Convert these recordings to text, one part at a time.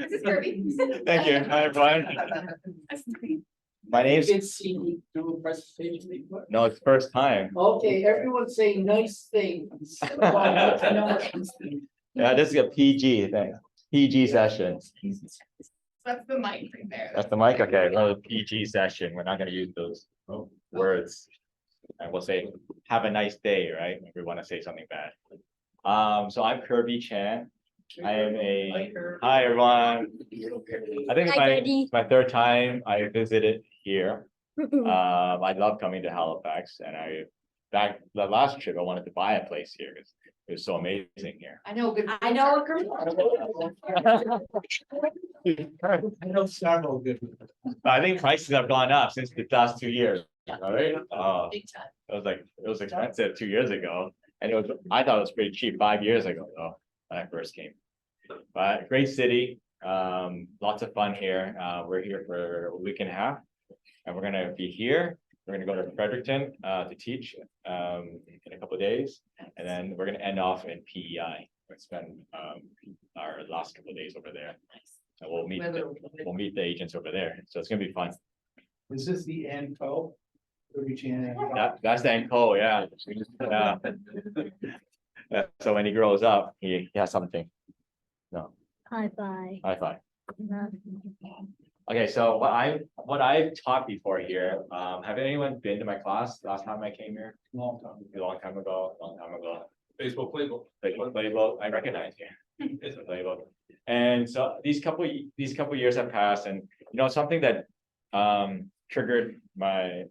This is Kirby. Thank you. Hi, everyone. My name's, Did see me do a presentation before? no, it's first time. Okay, everyone say nice things. Yeah, this is a PG thing, PG session. That's the mic right there. That's the mic, okay, well, PG session, we're not gonna use those words. And we'll say, have a nice day, right, if we wanna say something bad. So I'm Kirby Chan. I am hi everyone. I think it's my third time I visited here. I love coming to Halifax, and back the last trip I wanted to buy a place here because it was so amazing here. I know. I know a girl. I know several good. I think prices have gone up since the last 2 years, right? Big time. It was expensive 2 years ago, and I thought it was pretty cheap 5 years ago though, when I first came. But great city, lots of fun here. We're here for a week and a half, and we're gonna be here. We're gonna go to Fredericton to teach in a couple of days, and then we're gonna end off in PEI. We'll spend our last couple of days over there. And we'll meet the agents over there. So it's gonna be fun. Is this the NCO? Kirby Chan. That's the NCO, yeah. So when he grows up, he has something. No, High five. high five. Okay, so what I've taught before here, have anyone been to my class last time I came here? A long time ago. Facebook playbook. Playbook, I recognize you. It's a playbook. And so these couple years have passed, and something that triggered my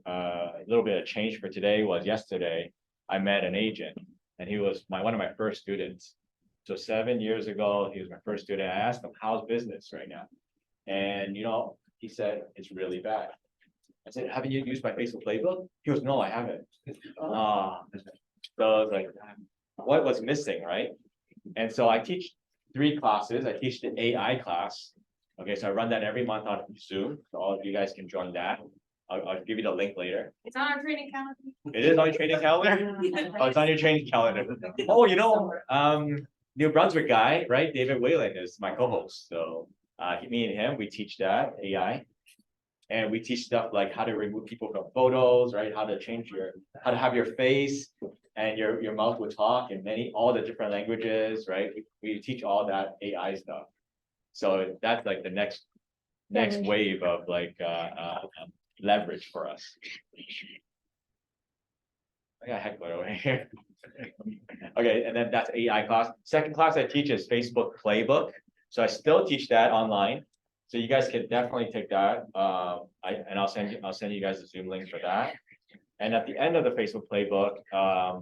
little bit of change for today was yesterday I met an agent, and he was one of my first students. So 7 years ago, he was my first student. I asked him, how's business right now? And he said, it's really bad. I said, haven't you used my Facebook playbook? He goes, no, I haven't. So I was like, what was missing, right? And so I teach 3 classes. I teach the AI class. Okay, so I run that every month on Zoom. So all of you guys can join that. I'll give you the link later. It's on our training calendar. It is on your training calendar? Oh, it's on your training calendar. Oh, New Brunswick guy, right? David Whalen is my co-host. So me and him, we teach that AI. And we teach stuff like how to remove people from photos, right? How to have your face and your mouth will talk in all the different languages, right? We teach all that AI stuff. So that's like the next wave of leverage for us. I got a heckler over here. Okay, and then that's AI class. Second class I teach is Facebook Playbook. So I still teach that online. So you guys can definitely take that. I'll send you guys the Zoom link for that. And at the end of the Facebook Playbook,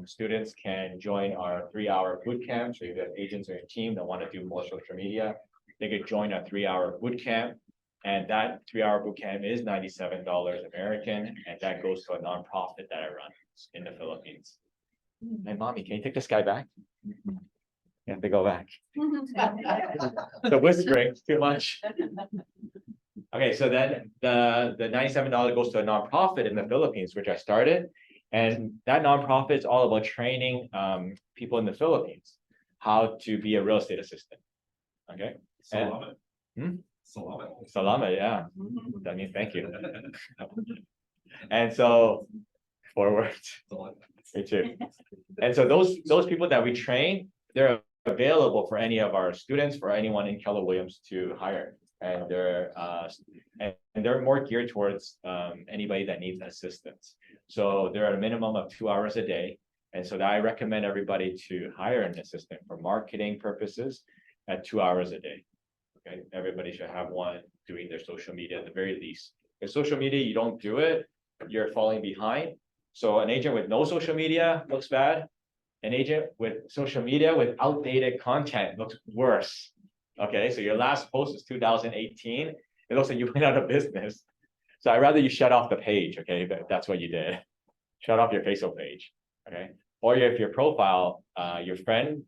students can join our 3-hour boot camp. So if you have agents on your team that want to do more social media, they could join a 3-hour boot camp. And that 3-hour boot camp is $97 American, and that goes to a nonprofit that I run in the Philippines. Hey, mommy, can you take this guy back? You have to go back. The whispering too much. Okay, so then the $97 goes to a nonprofit in the Philippines, which I started, and that nonprofit is all about training people in the Philippines how to be a real estate assistant. Okay. Salamat, yeah. That means thank you. And so forward. Me too. And so those people that we train, they're available for any of our students, for anyone in Keller Williams to hire. And they're more geared towards anybody that needs assistance. So they're at a minimum of 2 hours a day. And so I recommend everybody to hire an assistant for marketing purposes at 2 hours a day. Okay, everybody should have one doing their social media at the very least. If social media, you don't do it, you're falling behind. So an agent with no social media looks bad. An agent with social media with outdated content looks worse. Okay, so your last post is 2018. It looks like you went out of business. So I'd rather you shut off the page, okay, if that's what you did. Shut off your Facebook page, okay? Or if your profile, your friend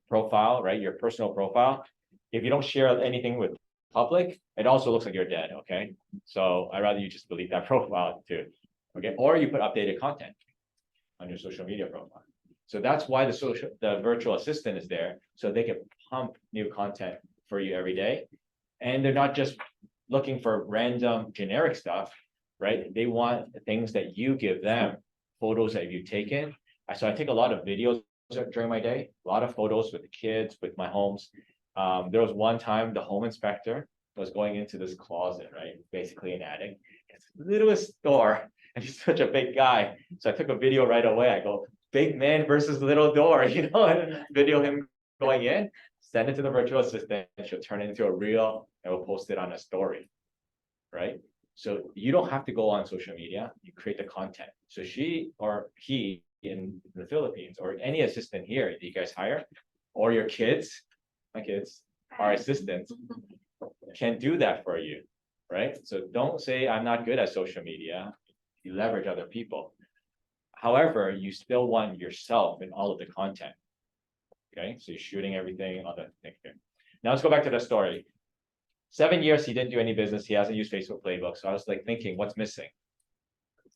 profile, right, your personal profile, if you don't share anything with public, it also looks like you're dead, okay? So I'd rather you just delete that profile too, okay? Or you put updated content on your social media profile. So that's why the virtual assistant is there, so they can pump new content for you every day. And they're not just looking for random generic stuff, right? They want things that you give them, photos that you've taken. So I take a lot of videos during my day, a lot of photos with the kids, with my homes. There was one time the home inspector was going into this closet, right? Basically an attic. It's the littlest door, and he's such a big guy. So I took a video right away. I go, big man versus little door, and video him going in, send it to the virtual assistant, and she'll turn it into a reel and we'll post it on a story, right? So you don't have to go on social media, you create the content. So she or he in the Philippines, or any assistant here that you guys hire, or your kids, my kids, our assistants, can do that for you, right? So don't say I'm not good at social media. You leverage other people. However, you still want yourself in all of the content. Okay, so you're shooting everything on the thing here. Now let's go back to the story. 7 years he didn't do any business. He hasn't used Facebook Playbook. So I was like thinking, what's missing?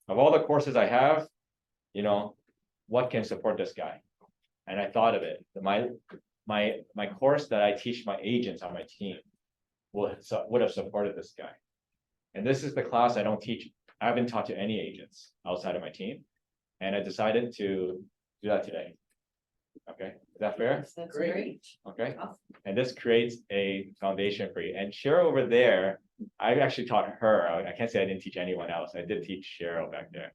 Of all the courses I have, what can support this guy? And I thought of it. My course that I teach my agents on my team would have supported this guy. And this is the class I don't teach. I haven't taught to any agents outside of my team. And I decided to do that today. Okay, is that fair? That's Great. Okay, and this creates a foundation for you. And Cheryl over there, I actually taught her. I can't say I didn't teach anyone else. I did teach Cheryl back there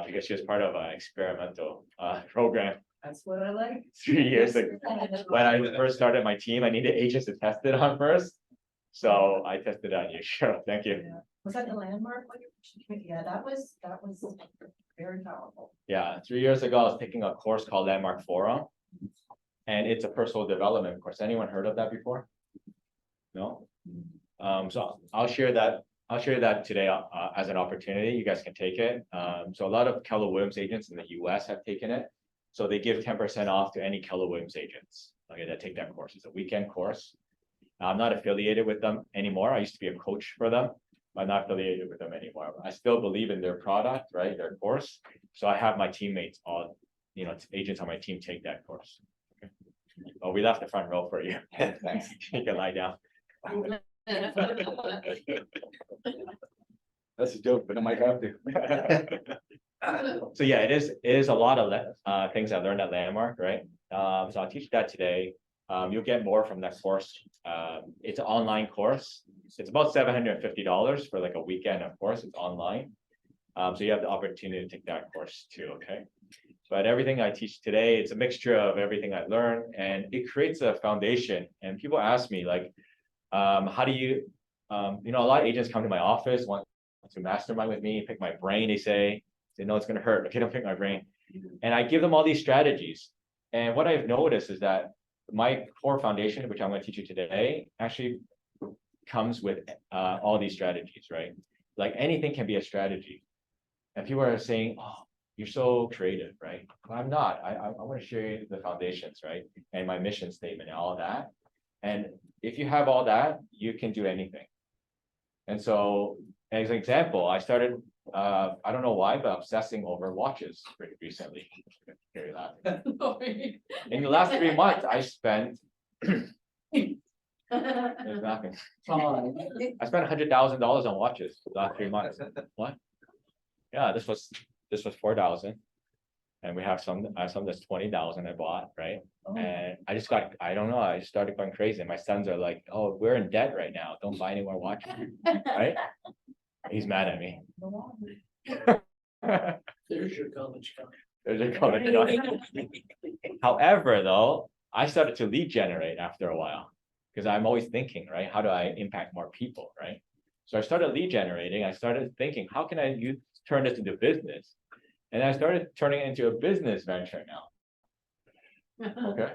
because she was part of an experimental program That's what I like. 3 years ago. When I first started my team, I needed agents to test it on first. So I tested on you, Cheryl. Thank you. Was that the landmark? Yeah, that was very powerful. Yeah, 3 years ago, I was taking a course called Landmark Forum. And it's a personal development course. Anyone heard of that before? No? So I'll share that today as an opportunity. You guys can take it. So a lot of Keller Williams agents in the US have taken it. So they give 10% off to any Keller Williams agents, okay, that take that course. It's a weekend course. I'm not affiliated with them anymore. I used to be a coach for them. I'm not affiliated with them anymore. I still believe in their product, right? Their course. So I have my teammates all, agents on my team take that course. Okay. Oh, we left the front row for you. Thanks. You can lie down. That's a joke, but I might have to. So yeah, it is a lot of things I learned at Landmark, right? So I'll teach that today. You'll get more from that course. It's an online course. It's about $750 for like a weekend, of course, it's online. So you have the opportunity to take that course too, okay? But everything I teach today, it's a mixture of everything I learned, and it creates a foundation. And people ask me like, how do you, a lot of agents come to my office, want to mastermind with me, pick my brain, they know it's gonna hurt, okay, don't pick my brain. And I give them all these strategies. And what I've noticed is that my core foundation, which I'm going to teach you today, actually comes with all these strategies, right? Like anything can be a strategy. And people are saying, oh, you're so creative, right? Well, I'm not. I want to share you the foundations, right? And my mission statement and all that. And if you have all that, you can do anything. And so, as an example, I started, I don't know why, but obsessing over watches pretty recently. Hear that. In the last 3 months, I spent. There's nothing. I spent $100,000 on watches the last 3 months. What? Yeah, this was 4,000, and we have some. I have some that's 20,000 I bought, right? Oh. And I just got. I don't know. I started going crazy. My sons are like, "Oh, we're in debt right now. Don't buy any more watches." Right? He's mad at me. There's your college fund. There's a comment. However, though, I started to lead generate after a while because I'm always thinking, right? How do I impact more people, right? So I started lead generating. I started thinking, how can I turn this into business? And I started turning it into a business venture now. Okay.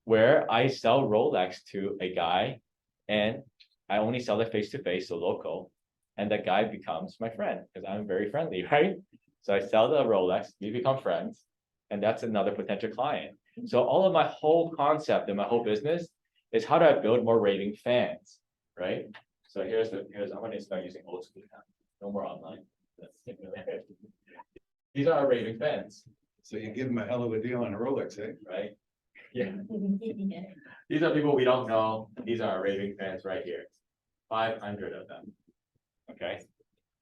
Where I sell Rolex to a guy and I only sell it face to face, so local. And that guy becomes my friend because I'm very friendly, right? So I sell the Rolex, we become friends, and that's another potential client. So all of my whole concept and my whole business is how do I build more raving fans, right? So here's I'm going to start using old school now. No more online. These are our raving fans. So you give them a hell of a deal on a Rolex, eh? Right? Yeah, these are people we don't know. These are our raving fans right here. 500 of them. Okay.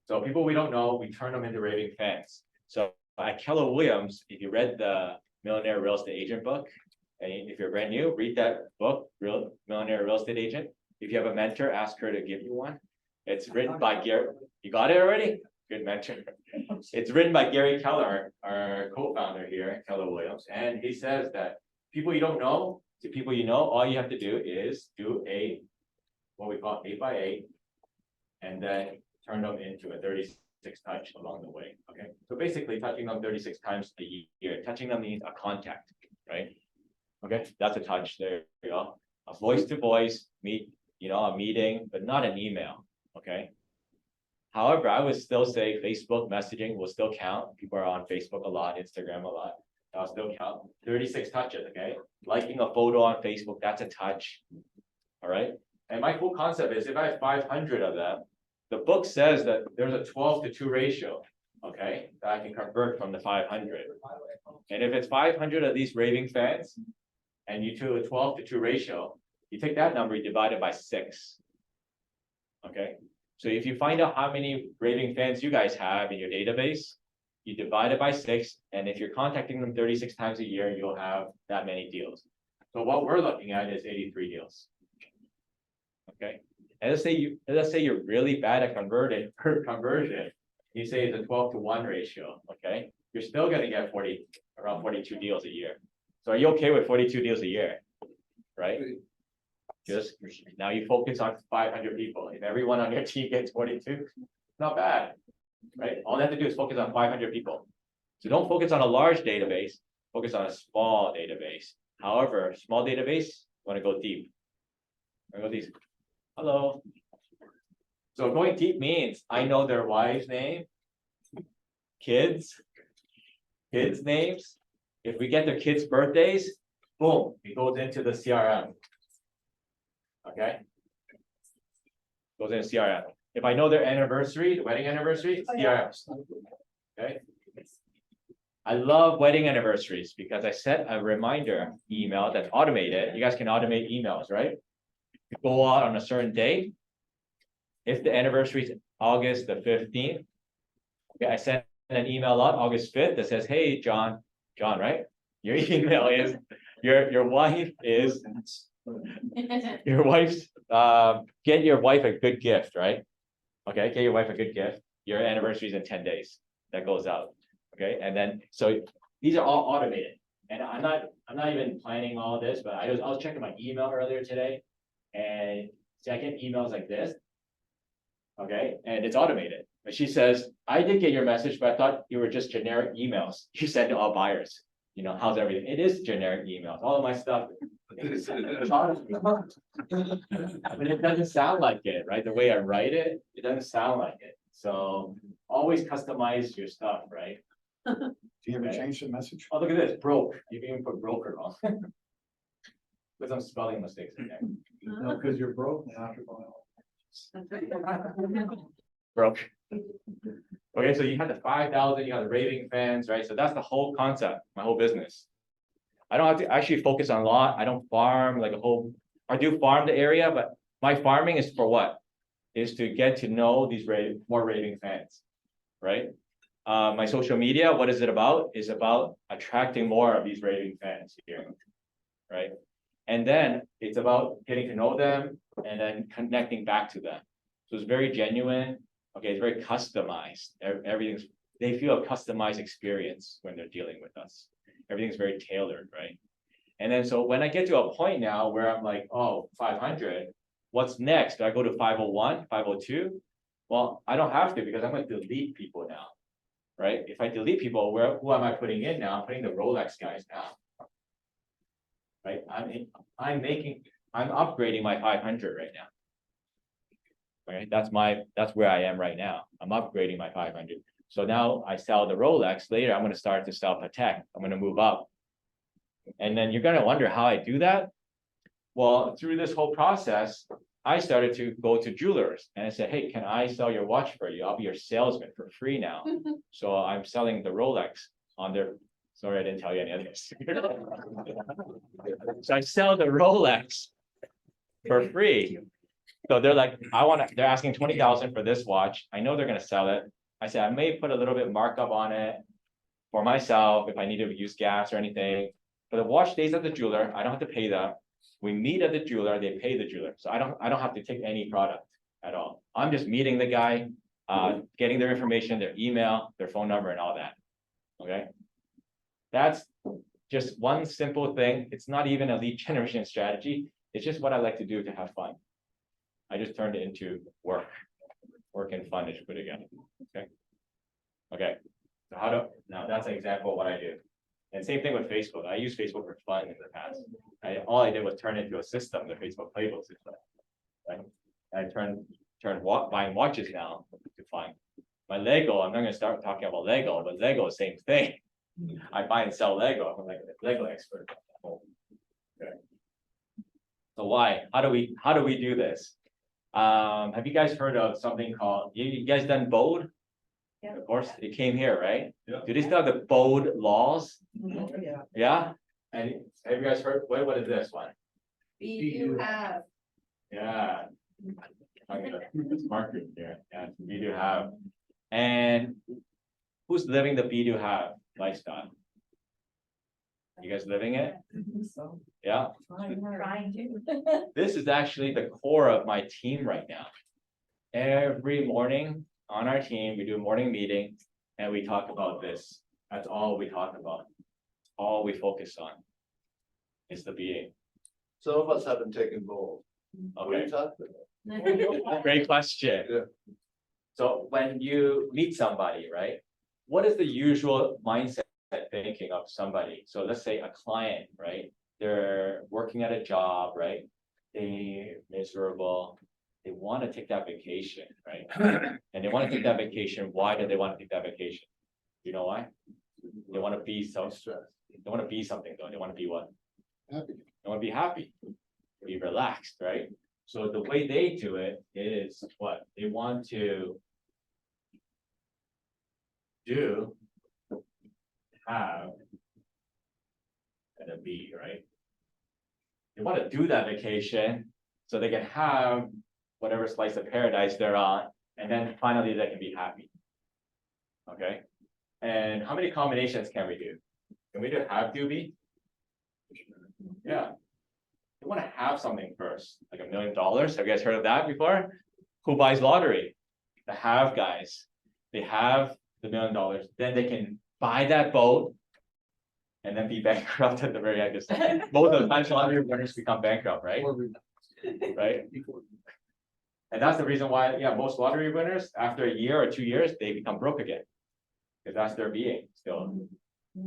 So people we don't know, we turn them into raving fans. So at Keller Williams, if you read the Millionaire Real Estate Agent book, and if you're brand new, read that book, Millionaire Real Estate Agent. If you have a mentor, ask her to give you one. It's written by Gary. You got it already? Good mentor. It's written by Gary Keller, our co-founder here at Keller Williams, and he says that people you don't know to people you know, all you have to do is do what we call 8x8, and then turn them into a 36 touch along the way. Okay, so basically touching them 36 times a year. Touching them means a contact, right? Okay, that's a touch. There you go. A voice to voice a meeting, but not an email. Okay. However, I would still say Facebook messaging will still count. People are on Facebook a lot, Instagram a lot. That'll still count. 36 touches, okay? Liking a photo on Facebook, that's a touch. All right. And my cool concept is if I have 500 of them, the book says that there's a 12-to-2 ratio, okay, that I can convert from the 500. And if it's 500 of these raving fans, and you do a 12-to-2 ratio, you take that number, you divide it by 6. Okay, so if you find out how many raving fans you guys have in your database, you divide it by 6, and if you're contacting them 36 times a year, you'll have that many deals. So what we're looking at is 83 deals. Okay, and let's say you're really bad at conversion. You say it's a 12-to-1 ratio. Okay, you're still gonna get around 42 deals a year. So are you okay with 42 deals a year? Right? Just now you focus on 500 people. If everyone on your team gets 42, not bad, right? All they have to do is focus on 500 people. So don't focus on a large database, focus on a small database. However, small database, want to go deep. Hello. So going deep means I know their wife's name, kids names. If we get their kids' birthdays, boom, it goes into the CRM. Okay. Goes into CRM. If I know their anniversary, the wedding anniversary, CRM. Okay. I love wedding anniversaries because I set a reminder email that's automated. You guys can automate emails, right? You go out on a certain date. If the anniversary is August the 15th, okay, I send an email out August 5th that says, hey, John, right? Your email is, your wife's, get your wife a good gift, right? Okay, get your wife a good gift. Your anniversary is in 10 days. That goes out. Okay, and then so these are all automated. And I'm not even planning all this, but I was checking my email earlier today, and see, I get emails like this. Okay, and it's automated. But she says, I did get your message, but I thought you were just generic emails you send to all buyers. You know, how's everything? It is generic emails. All of my stuff. But it doesn't sound like it, right? The way I write it, it doesn't sound like it. So always customize your stuff, right? Do you ever change the message? Oh, look at this, broke. You can even put broker wrong. With some spelling mistakes in there. No, because you're broke now. Broke. Okay, so you have the 5,000, you have the raving fans, right? So that's the whole concept, my whole business. I don't have to actually focus on a lot. I don't farm like I do farm the area, but my farming is for what? Is to get to know these more raving fans, right? My social media, what is it about? Is about attracting more of these raving fans here, right? And then it's about getting to know them and then connecting back to them. So it's very genuine. Okay, it's very customized. They feel a customized experience when they're dealing with us. Everything's very tailored, right? And then so when I get to a point now where I'm like, oh, 500, what's next? Do I go to 501, 502? Well, I don't have to because I'm going to delete people now, right? If I delete people, who am I putting in now? I'm putting the Rolex guys now, right? I'm upgrading my 500 right now. Right, that's where I am right now. I'm upgrading my 500. So now I sell the Rolex. Later, I'm going to start to sell Patek. I'm going to move up. And then you're going to wonder how I do that. Well, through this whole process, I started to go to jewelers and I said, hey, can I sell your watch for you? I'll be your salesman for free now. So I'm selling the Rolex on their Sorry, I didn't tell you any others. So I sell the Rolex for free. So they're like, they're asking 20,000 for this watch. I know they're gonna sell it. I said, I may put a little bit markup on it for myself if I need to use gas or anything. But the watch stays at the jeweler. I don't have to pay them. We meet at the jeweler, they pay the jeweler. So I don't have to take any product at all. I'm just meeting the guy, getting their information, their email, their phone number and all that. Okay. That's just one simple thing. It's not even a lead generation strategy. It's just what I like to do to have fun. I just turned it into work and fun is put together. Okay. Okay. So now that's an example of what I do. And same thing with Facebook. I use Facebook for fun in the past. All I did was turn it into a system, the Facebook playbook system. Right? I buying watches now to fun. My Lego, I'm not gonna start talking about Lego, but Lego, same thing. I buy and sell Lego. I'm like a Lego expert. Okay. So why? How do we do this? Have you guys heard of something called, you guys done Bode? Yeah. Of course, it came here, right? Yeah. Do they still have the Bode laws? Yeah. Yeah? And have you guys heard, what is this one? You have. Yeah. I'm gonna mark it here. Yeah, we do have. And who's living the be do have lifestyle? You guys living it? So, Yeah. trying to. This is actually the core of my team right now. Every morning on our team, we do a morning meeting and we talk about this. That's all we talk about. All we focus on is the being. Some of us haven't taken bold. What are Okay, you talking about? great question. Yeah. So when you meet somebody, right? What is the usual mindset thinking of somebody? So let's say a client, right? They're working at a job, right? They're miserable. They want to take that vacation, right? And they want to take that vacation. Why do they want to take that vacation? You know why? They want to be Stress. they want to be something though. They want to be what? Happy. They want to be happy, be relaxed, right? So the way they do it is what? They want to do, have, and a be, right? They want to do that vacation so they can have whatever slice of paradise they're on, and then finally they can be happy. Okay? And how many combinations can we do? Can we do have to be? Yeah. You want to have something first, like $1 million. Have you guys heard of that before? Who buys lottery? The have guys. They have the $1 million, then they can buy that boat and then be bankrupt at the very end. Most of the times lottery winners become bankrupt, right? Right? And that's the reason why, yeah, most lottery winners, after a year or 2 years, they become broke again. Because that's their being still.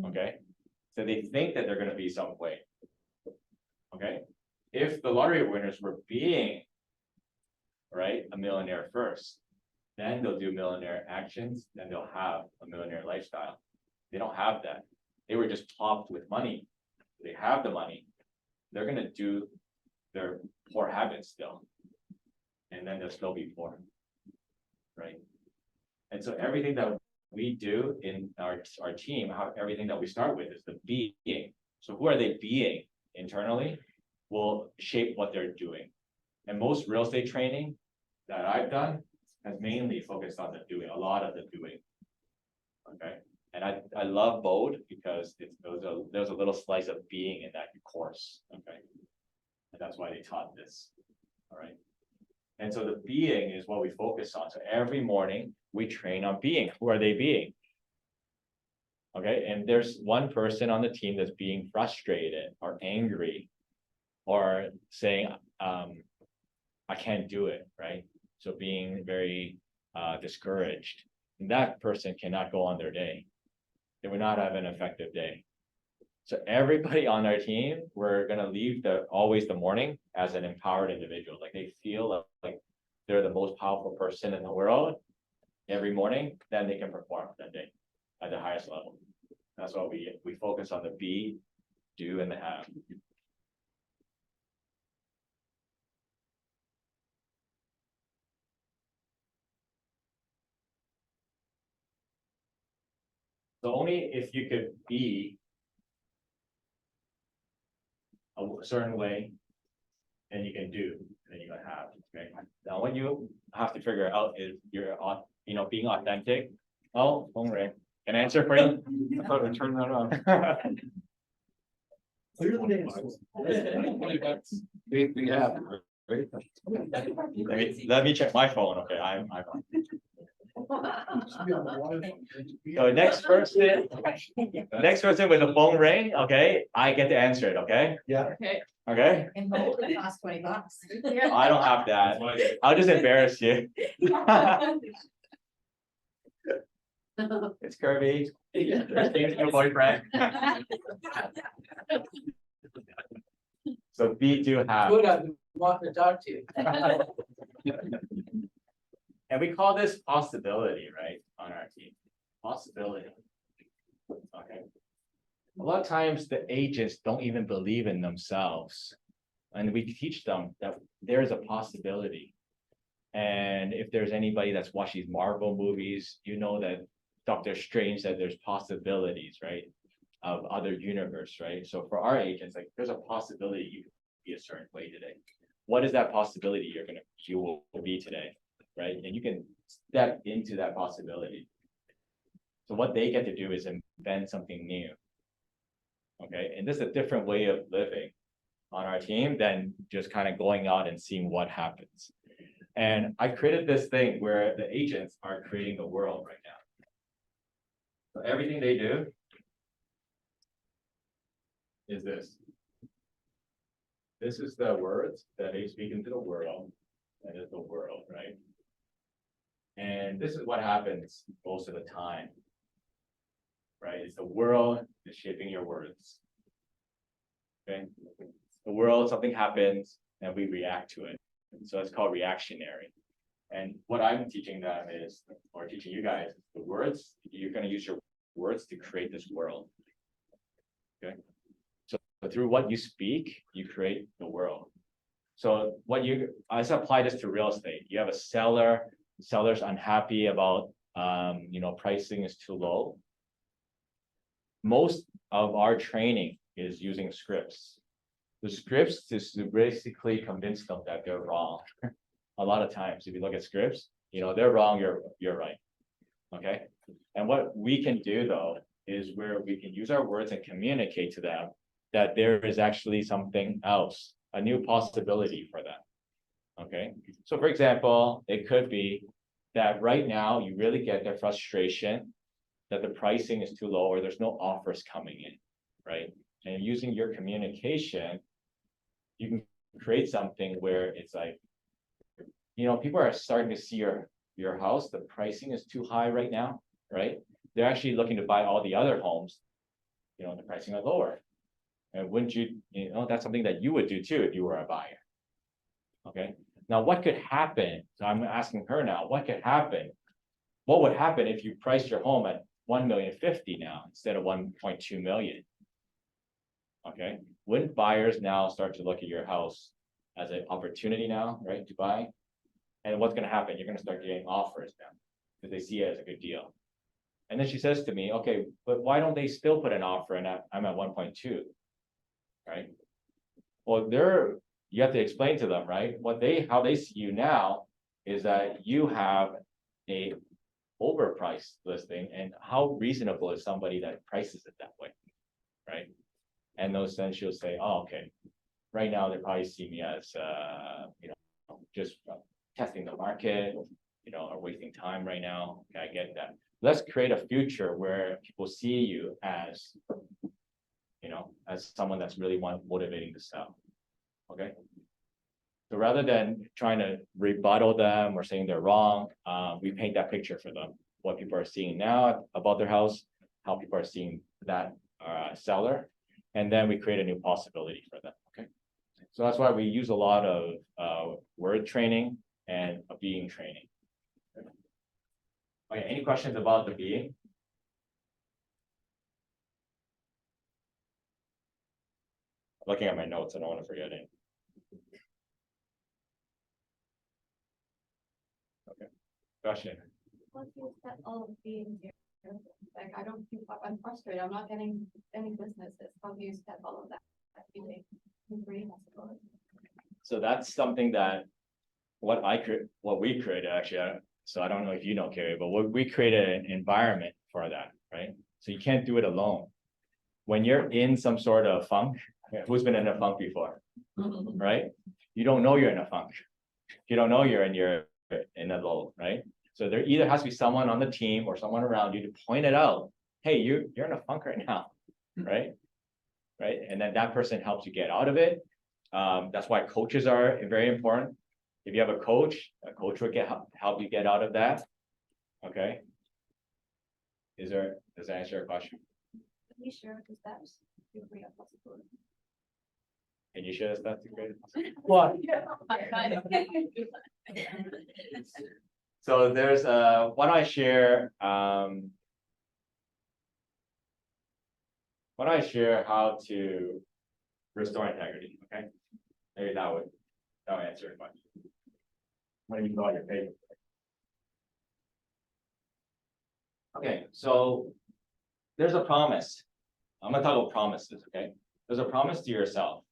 Okay? So they think that they're gonna be some way. Okay? If the lottery winners were being, right, a millionaire first, then they'll do millionaire actions, then they'll have a millionaire lifestyle. They don't have that. They were just topped with money. They have the money. They're gonna do their poor habits still. And then they'll still be poor. Right? And so everything that we do in our team, everything that we start with is the being. So who are they being internally will shape what they're doing. And most real estate training that I've done has mainly focused on the doing, a lot of the doing. Okay. And I love Bode because there's a little slice of being in that course. Okay. And that's why they taught this. All right. And so the being is what we focus on. So every morning we train on being. Who are they being? Okay. And there's one person on the team that's being frustrated or angry or saying, I can't do it. Right. So being very discouraged. And that person cannot go on their day. They would not have an effective day. So everybody on our team, we're gonna leave always the morning as an empowered individual. Like they feel like they're the most powerful person in the world every morning, then they can perform that day at the highest level. That's what we focus on the be, do, and the have. So only if you could be a certain way, then you can do, then you're gonna have, okay? Now, what you have to figure out is being authentic. Oh, phone ring. Can I answer for you? I thought I turned that on. Clear the dance. We have. Right? Let me check my phone, okay, I'm. So next person with a phone ring, okay, I get to answer it, okay? Yeah. Okay. Okay, And gold, it costs $20. I don't have that, I'll just embarrass you. It's Kirby. Christine's your boyfriend. So we do have, Good, I've been wanting to talk to you. and we call this possibility, right, on our team, possibility. Okay. A lot of times the agents don't even believe in themselves. And we teach them that there is a possibility. And if there's anybody that's watched these Marvel movies, you know that Doctor Strange said there's possibilities, right? Of other universe, right? So for our agents, like there's a possibility you could be a certain way today. What is that possibility you will be today, right? And you can step into that possibility. So what they get to do is invent something new. Okay, and this is a different way of living on our team than just kind of going out and seeing what happens. And I created this thing where the agents are creating the world right now. So everything they do is this. This is the words that they speak into the world. That is the world, right? And this is what happens most of the time. Right? It's the world is shaping your words. Okay. The world, something happens and we react to it. So it's called reactionary. And what I'm teaching them is, or teaching you guys, the words, you're going to use your words to create this world. Okay. So through what you speak, you create the world. So I apply this to real estate. You have a seller, the seller's unhappy about, pricing is too low. Most of our training is using scripts. The scripts is to basically convince them that they're wrong. A lot of times, if you look at scripts, they're wrong, you're right. Okay. And what we can do though, is where we can use our words and communicate to them that there is actually something else, a new possibility for them. Okay. So for example, it could be that right now you really get their frustration that the pricing is too low or there's no offers coming in, right? And using your communication, you can create something where it's like, people are starting to see your house, the pricing is too high right now, right? They're actually looking to buy all the other homes, the pricing are lower. And wouldn't that's something that you would do too if you were a buyer. Okay. Now what could happen? So I'm asking her now, what could happen? What would happen if you priced your home at 1,050,000 now instead of 1.2 million? Okay, wouldn't buyers now start to look at your house as an opportunity now, right, to buy? And what's going to happen? You're going to start getting offers now because they see it as a good deal. And then she says to me, okay, but why don't they still put an offer and I'm at 1.2, right? Well, you have to explain to them, right? How they see you now is that you have a overpriced listing, and how reasonable is somebody that prices it that way, right? And then she'll say, oh, okay, right now they probably see me as just testing the market, or wasting time right now. Okay, I get that. Let's create a future where people see you as as someone that's really motivating to sell. Okay. So rather than trying to rebuttal them or saying they're wrong, we paint that picture for them. What people are seeing now about their house, how people are seeing that seller, and then we create a new possibility for them. Okay. So that's why we use a lot of word training and a being training. Okay, any questions about the being? Looking at my notes, I don't want to forget it. Okay, question. Once you set all of being here, like I don't keep up, I'm frustrated, I'm not getting any businesses, how do you step all of that every day. Agree, I suppose. So that's something that what we created actually. So I don't know if you know, Carrie, but we created an environment for that, right? So you can't do it alone. When you're in some sort of funk, who's been in a funk before, right? You don't know you're in a funk. You don't know you're in a lull, right? So there either has to be someone on the team or someone around you to point it out. Hey, you're in a funk right now, right? Right, and then that person helps you get out of it. That's why coaches are very important. If you have a coach will help you get out of that. Okay. Does that answer your question? Can you share the steps to agree on possible? Can you share that? Great. What? So there's why don't I share how to restore integrity, okay? Maybe that would answer your question. When you go on your page. Okay, so there's a promise. I'm gonna talk about promises, okay? There's a promise to yourself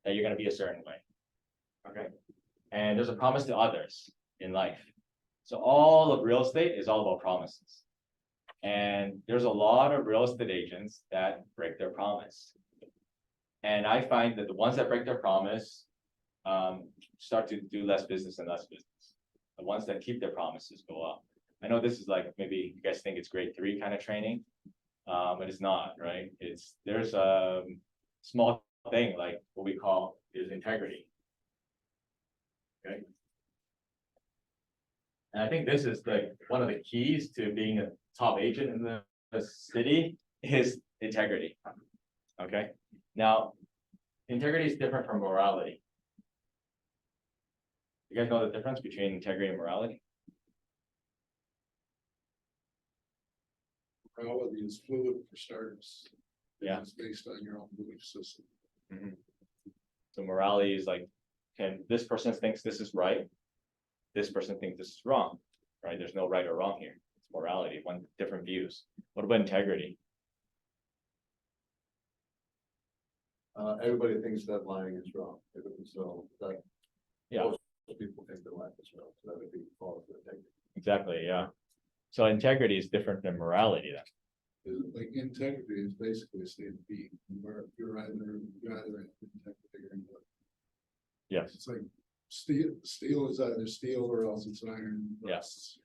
that you're gonna be a certain way. Okay. And there's a promise to others in life. So all of real estate is all about promises. And there's a lot of real estate agents that break their promise. And I find that the ones that break their promise start to do less business and less business. The ones that keep their promises go up. I know this is like, maybe you guys think it's grade 3 kind of training, but it's not, right? There's a small thing like what we call is integrity. Okay. And I think this is like one of the keys to being a top agent in the city is integrity. Okay. Now, integrity is different from morality. You guys know the difference between integrity and morality? Morality is fluid for starters. Yeah. It's based on your own belief system. So morality is like, this person thinks this is right. This person thinks this is wrong, right? There's no right or wrong here. It's morality, one different views. What about integrity? Everybody thinks that lying is wrong. So that Yeah, most people think that lying is wrong. So that would be false integrity. exactly. Yeah. So integrity is different than morality then. Like integrity is basically a state of being where you're either in integrity or in what. Yes. It's like steel is either steel or else it's iron. Yes.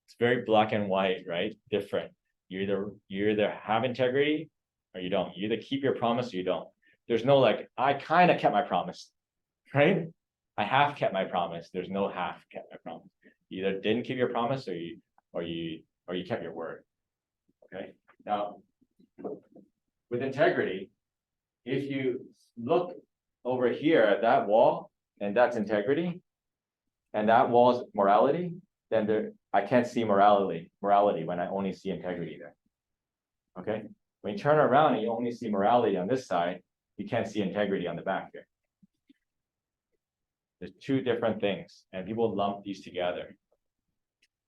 It's very black and white, right? Different. You either have integrity or you don't. You either keep your promise or you don't. There's no like, I kind of kept my promise, right? I have kept my promise. There's no half kept my promise. You either didn't keep your promise or you kept your word. Okay. Now, with integrity, if you look over here at that wall, and that's integrity, and that wall is morality, then I can't see morality when I only see integrity there. Okay. When you turn around and you only see morality on this side, you can't see integrity on the back here. There's two different things, and people lump these together.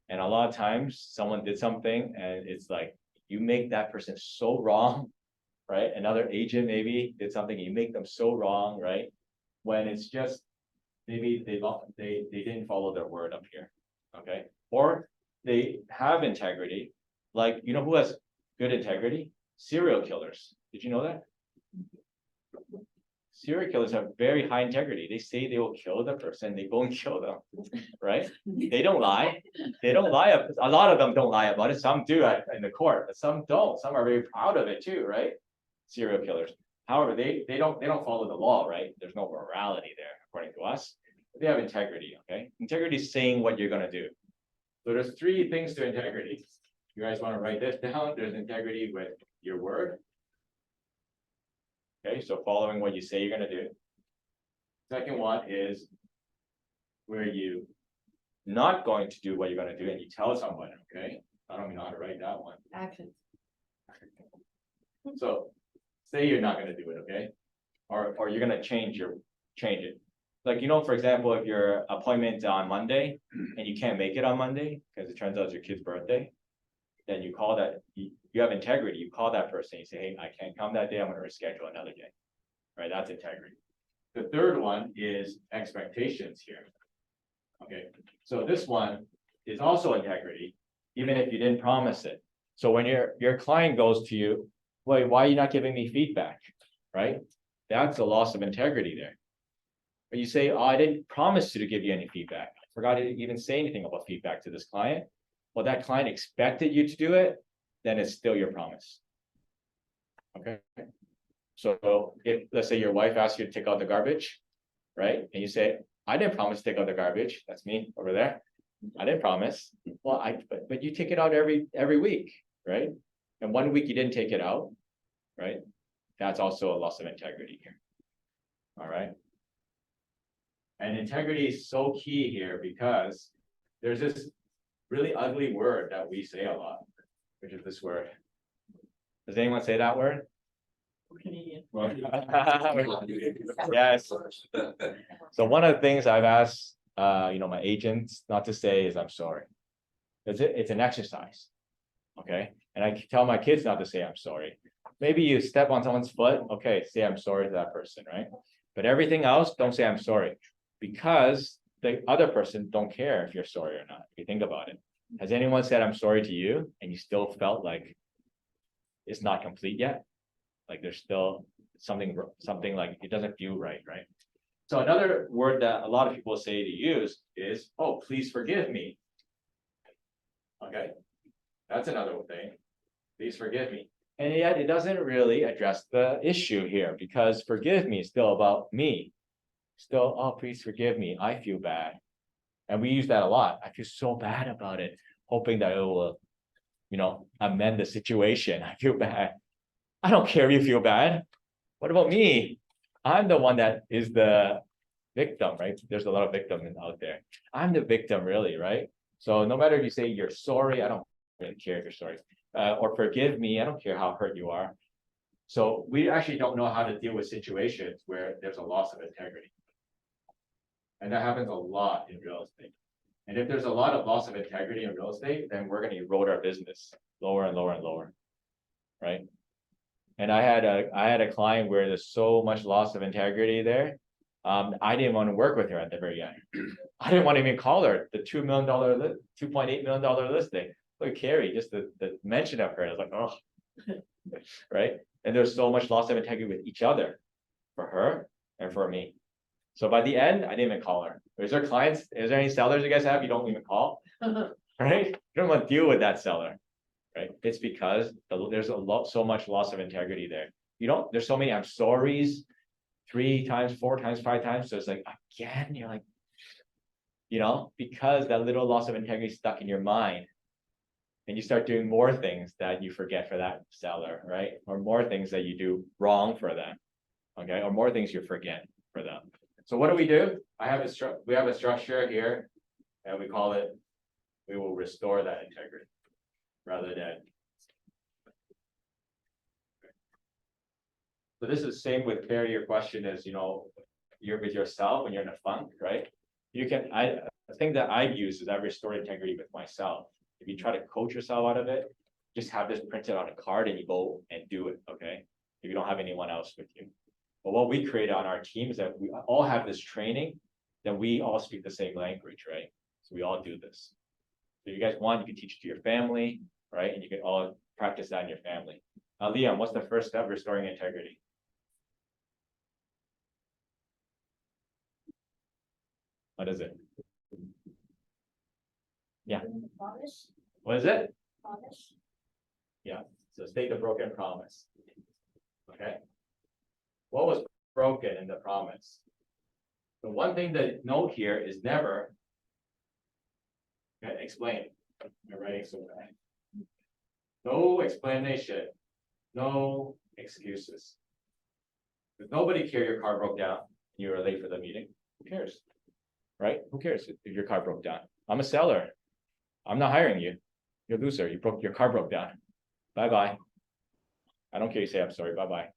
And a lot of times someone did something and it's like, you make that person so wrong, right? Another agent maybe did something, you make them so wrong, right? When it's just, maybe they didn't follow their word up here, okay? Or they have integrity, like, you know who has good integrity? Serial killers. Did you know that? Serial killers have very high integrity. They say they will kill the person, they go and kill them, right? They don't lie. They don't lie. A lot of them don't lie about it. Some do in the court, but some don't. Some are very proud of it too, right? Serial killers. However, they don't follow the law, right? There's no morality there, according to us. But they have integrity, okay? Integrity is saying what you're gonna do. So there's 3 things to integrity. You guys want to write this down? There's integrity with your word. Okay, so following what you say you're gonna do. Second one is where you not going to do what you're gonna do and you tell someone, okay? I don't even know how to write that one. Actions. So say you're not gonna do it, okay? Or you're gonna change it. Like, you know, for example, if your appointment on Monday and you can't make it on Monday because it turns out it's your kid's birthday, then you call that, you have integrity, you call that person, you say, hey, I can't come that day, I'm gonna reschedule another day. Right, that's integrity. The third one is expectations here. Okay, so this one is also integrity, even if you didn't promise it. So when your client goes to you, wait, why are you not giving me feedback? Right? That's a loss of integrity there. But you say, oh, I didn't promise you to give you any feedback. I forgot to even say anything about feedback to this client. Well, that client expected you to do it, then it's still your promise. Okay. So if, let's say your wife asks you to take out the garbage, right? And you say, I didn't promise to take out the garbage. That's me over there. I didn't promise. Well, but you take it out every week, right? And 1 week you didn't take it out, right? That's also a loss of integrity here. All right. And integrity is so key here because there's this really ugly word that we say a lot, which is this word. Does anyone say that word? Canadian. Yes. So one of the things I've asked, my agents not to say is I'm sorry. It's an exercise. Okay. And I tell my kids not to say I'm sorry. Maybe you step on someone's foot. Okay. Say I'm sorry to that person. Right. But everything else, don't say I'm sorry because the other person don't care if you're sorry or not. If you think about it, has anyone said I'm sorry to you and you still felt like it's not complete yet? Like there's still something like it doesn't feel right, right? So another word that a lot of people say to use is, oh, please forgive me. Okay, that's another thing. Please forgive me. And yet it doesn't really address the issue here because forgive me is still about me. Still, oh, please forgive me. I feel bad. And we use that a lot. I feel so bad about it, hoping that it will, amend the situation. I feel bad. I don't care if you feel bad. What about me? I'm the one that is the victim, right? There's a lot of victims out there. I'm the victim, really, right? So no matter if you say you're sorry, I don't really care if you're sorry. Or forgive me, I don't care how hurt you are. So we actually don't know how to deal with situations where there's a loss of integrity. And that happens a lot in real estate. And if there's a lot of loss of integrity in real estate, then we're going to erode our business lower and lower and lower, right? And I had a client where there's so much loss of integrity there. I didn't want to work with her at the very end. I didn't want to even call her the $2 million, $2.8 million listing. Look, Carrie, just the mention of her, I was like, oh, right? And there's so much loss of integrity with each other, for her and for me. So by the end, I didn't even call her. Is there clients? Is there any sellers you guys have you don't even call? Right? You don't want to deal with that seller. Right? It's because there's so much loss of integrity there. There's so many I'm sorry's 3 times, 4 times, 5 times. So it's like, again, you're like, because that little loss of integrity stuck in your mind. And you start doing more things that you forget for that seller, right? Or more things that you do wrong for them. Okay, or more things you forget for them. So what do? We have a structure here, and we call it, we will restore that integrity. Rather than. So this is the same with Barry, your question is, you're with yourself when you're in a funk, right? The thing that I've used is I've restored integrity with myself. If you try to coach yourself out of it, just have this printed on a card and you go and do it, okay? If you don't have anyone else with you. But what we created on our team is that we all have this training, then we all speak the same language, right? So we all do this. So if you guys want, you can teach it to your family, right? And you can all practice that in your family. Liam, what's the first step restoring integrity? What is it? Yeah. Promise, What is it? promise. Yeah. So state the broken promise. Okay. What was broken in the promise? The one thing to note here is never. Okay, explain. I'm writing so bad. No explanation. No excuses. If nobody cares your car broke down, you were late for the meeting. Who cares? Right? Who cares if your car broke down? I'm a seller. I'm not hiring you. You're a loser. Your car broke down. Bye-bye. I don't care. You say I'm sorry. Bye-bye.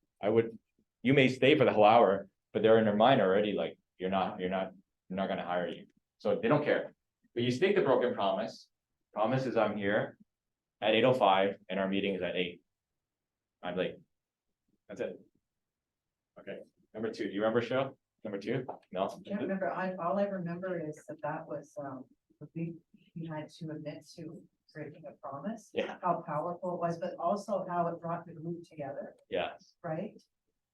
You may stay for the whole hour, but they're in their mind already like you're not gonna hire you. So they don't care. But you state the broken promise. Promise is I'm here. at 8:05 and our meeting is at 8. I'm late. That's it. Okay, number 2, do you remember, Cheryl? Number 2? No? Can't remember, all I remember is that was, we had to admit to breaking a promise. Yeah. How powerful it was, but also how it brought the group together, Yes, right?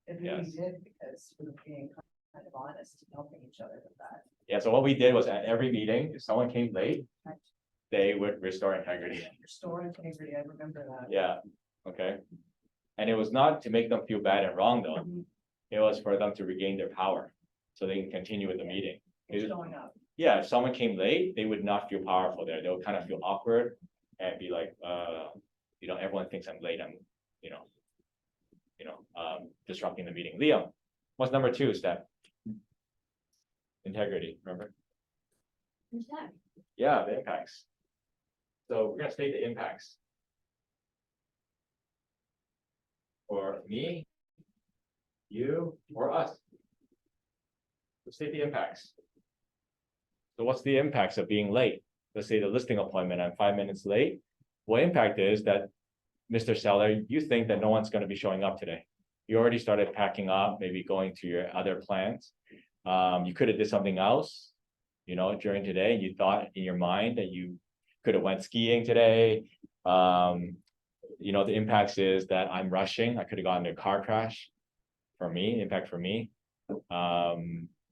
It really Yes. did, because we were being kind of honest and helping each other with that. yeah, so what we did was at every meeting, if someone came late, Right. they would restore integrity. Restore integrity, I remember that. Yeah, okay. And it was not to make them feel bad and wrong though, Mhm. it was for them to regain their power, so they can continue with the meeting. It's showing up. Yeah, if someone came late, they would not feel powerful there, they would kind of feel awkward and be like, everyone thinks I'm late, I'm, disrupting the meeting. Liam, what's number 2 step? Integrity, remember? Yeah, the impacts. So we're gonna state the impacts. For me, you, or us. Let's state the impacts. So what's the impacts of being late? Let's say the listing appointment, I'm 5 minutes late. What impact is that, Mr. Seller, you think that no one's gonna be showing up today? You already started packing up, maybe going to your other plans. You could have did something else, during today, and you thought in your mind that you could have went skiing today. The impacts is that I'm rushing, I could have gotten in a car crash. Impact for me.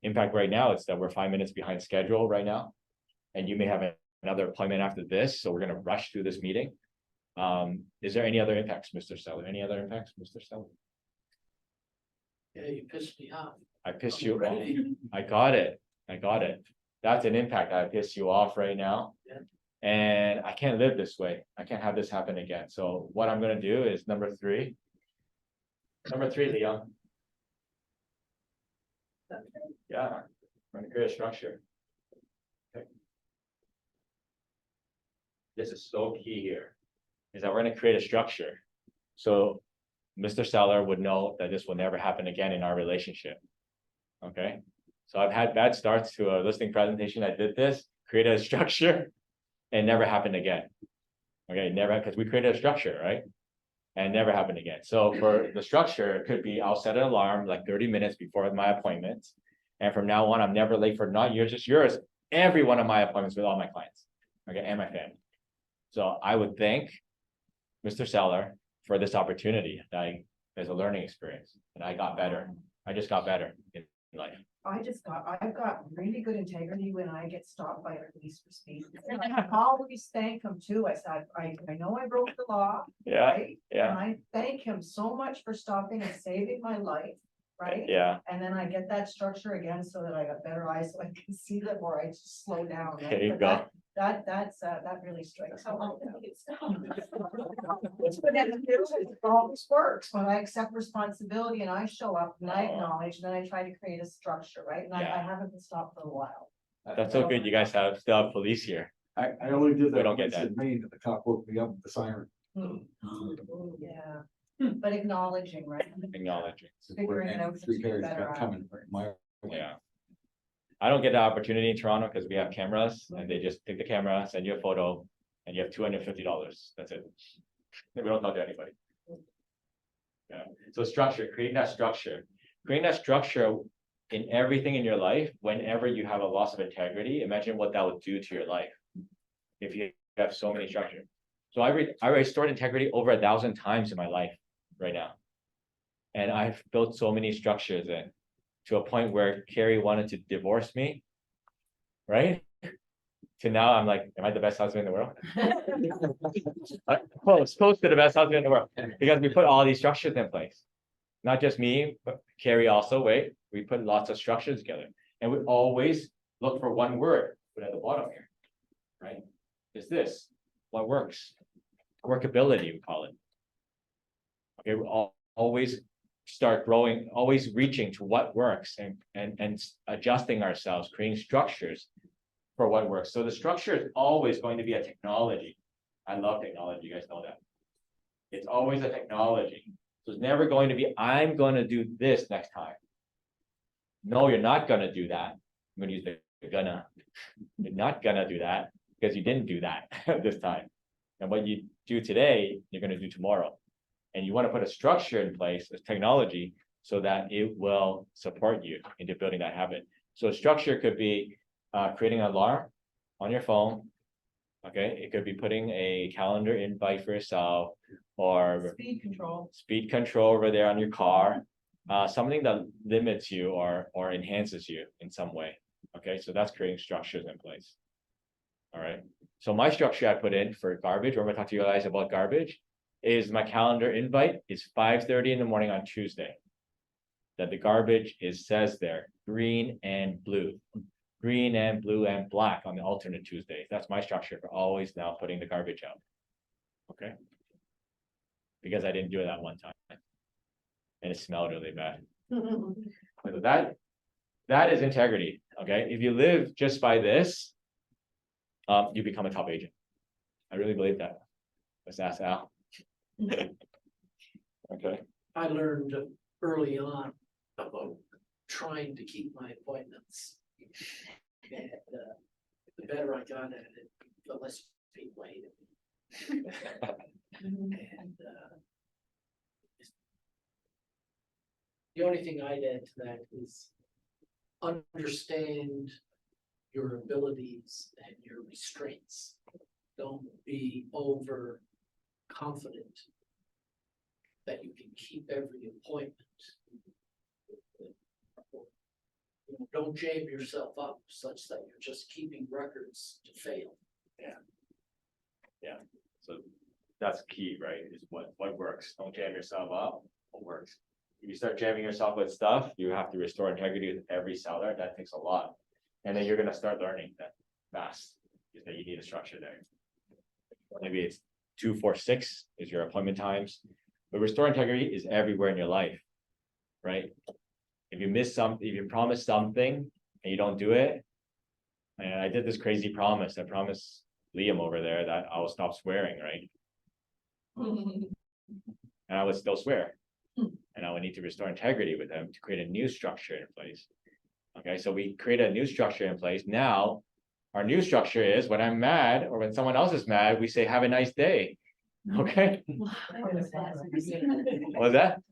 Impact right now, it's that we're 5 minutes behind schedule right now. And you may have another appointment after this, so we're gonna rush through this meeting. Is there any other impacts, Mr. Seller? Any other impacts, Mr. Seller? Yeah, you pissed me off. I pissed you off. Already. I got it. That's an impact. I pissed you off right now. Yeah. And I can't live this way. I can't have this happen again. So what I'm gonna do is number 3. Number 3, Leon. Yeah, we're gonna create a structure. Okay. This is so key here, is that we're gonna create a structure. So Mr. Seller would know that this will never happen again in our relationship. Okay, so I've had bad starts to a listing presentation. I did this, created a structure, and never happened again. Okay, never, because we created a structure, right? And never happened again. So for the structure, it could be, I'll set an alarm like 30 minutes before my appointment. And from now on, I'm never late for not yours, just yours, every one of my appointments with all my clients, okay, and my family. So I would thank Mr. Seller for this opportunity, as a learning experience, and I got better. I just got better in life. I've got really good integrity when I get stopped by a police for speed. And I always thank him too. I said, I know I broke the law, Yeah, right? yeah. And I thank him so much for stopping and saving my life, right? yeah, And then I get that structure again so that I got better eyes, so I can see them, or I just slow down. right? there you But go. that really strikes. How me. long did it stop? But it always works when I accept responsibility and I show up and I acknowledge, and then I try to create a structure, right? And I Yeah. haven't been stopped for a while. That's so good. You guys still have police here. I only did We that don't get once in Maine, and the cop woke me up with the siren. Yeah, but acknowledging, right? Acknowledging. Figuring it out to 3 do cars better got out. coming my way. Yeah. I don't get the opportunity in Toronto because we have cameras and they just take the camera, send you a photo, and you have $250. That's it. We don't talk to anybody. Yeah, so structure, creating that structure. Creating that structure in everything in your life, whenever you have a loss of integrity, imagine what that would do to your life. If you have so many structures. So I restored integrity over 1,000 times in my life right now. And I've built so many structures in, to a point where Carrie wanted to divorce me. Right? To now I'm like, am I the best husband in the world? Close to the best husband in the world, because we put all these structures in place. Not just me, but Carrie also, we put lots of structures together. And we always look for one word, put at the bottom here, right? Is this, what works? Workability, we call it. Okay, we always start growing, always reaching to what works and adjusting ourselves, creating structures for what works. So the structure is always going to be a technology. I love technology, you guys know that. It's always a technology. So it's never going to be, I'm going to do this next time. No, you're not going to do that. I'm going to use the gonna. You're not going to do that because you didn't do that this time. And what you do today, you're gonna do tomorrow. And you wanna put a structure in place, a technology, so that it will support you into building that habit. So structure could be creating an alarm on your phone. Okay, it could be putting a calendar invite for yourself, or Speed control. over there on your car. Something that limits you or enhances you in some way. Okay, so that's creating structures in place. All right, so my structure I put in for garbage, or I'm gonna talk to you guys about garbage, is my calendar invite is 5:30 in the morning on Tuesday. That the garbage says there, green and blue. Green and blue and black on the alternate Tuesdays. That's my structure for always now putting the garbage out. Okay. Because I didn't do it that one time. And it smelled really bad. So that is integrity. Okay. If you live just by this, you become a top agent. I really believe that. Let's ask Al. Okay. I learned early on about trying to keep my appointments. And the better I got at it, the less people hated me. And the only thing I'd add to that is understand your abilities and your restraints. Don't be over confident that you can keep every appointment. You know, don't jam yourself up such that you're just keeping records to fail. So that's key, right? Is what works. Don't jam yourself up. What works. If you start jamming yourself with stuff, you have to restore integrity with every seller. That takes a lot. And then you're gonna start learning that fast. Is that you need a structure there. Maybe it's 2, 4, 6 is your appointment times. But restore integrity is everywhere in your life, right? If you miss something, if you promise something and you don't do it, and I did this crazy promise, I promised Liam over there that I will stop swearing, right? And I would still swear. And I would need to restore integrity with him to create a new structure in place. Okay, so we create a new structure in place. Now, our new structure is when I'm mad or when someone else is mad, we say, have a nice day. Okay, what was that?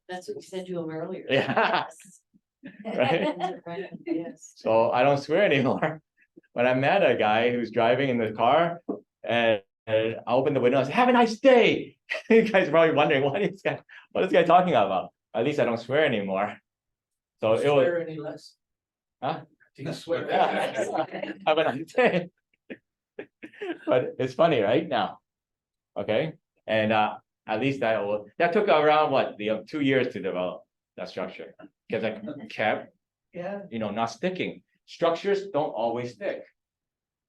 That's what you said to him earlier. Yeah. Right? Yes. So I don't swear anymore. When I'm mad at a guy who's driving in the car and I open the window and say, have a nice day. You guys are probably wondering what is this guy talking about? At least I don't swear anymore. So it was, Swear any less. huh? Do you swear? Have a nice day. But it's funny, right? Now. Okay. And at least that took around what, 2 years to develop that structure. Because I kept, not sticking. Structures don't always stick.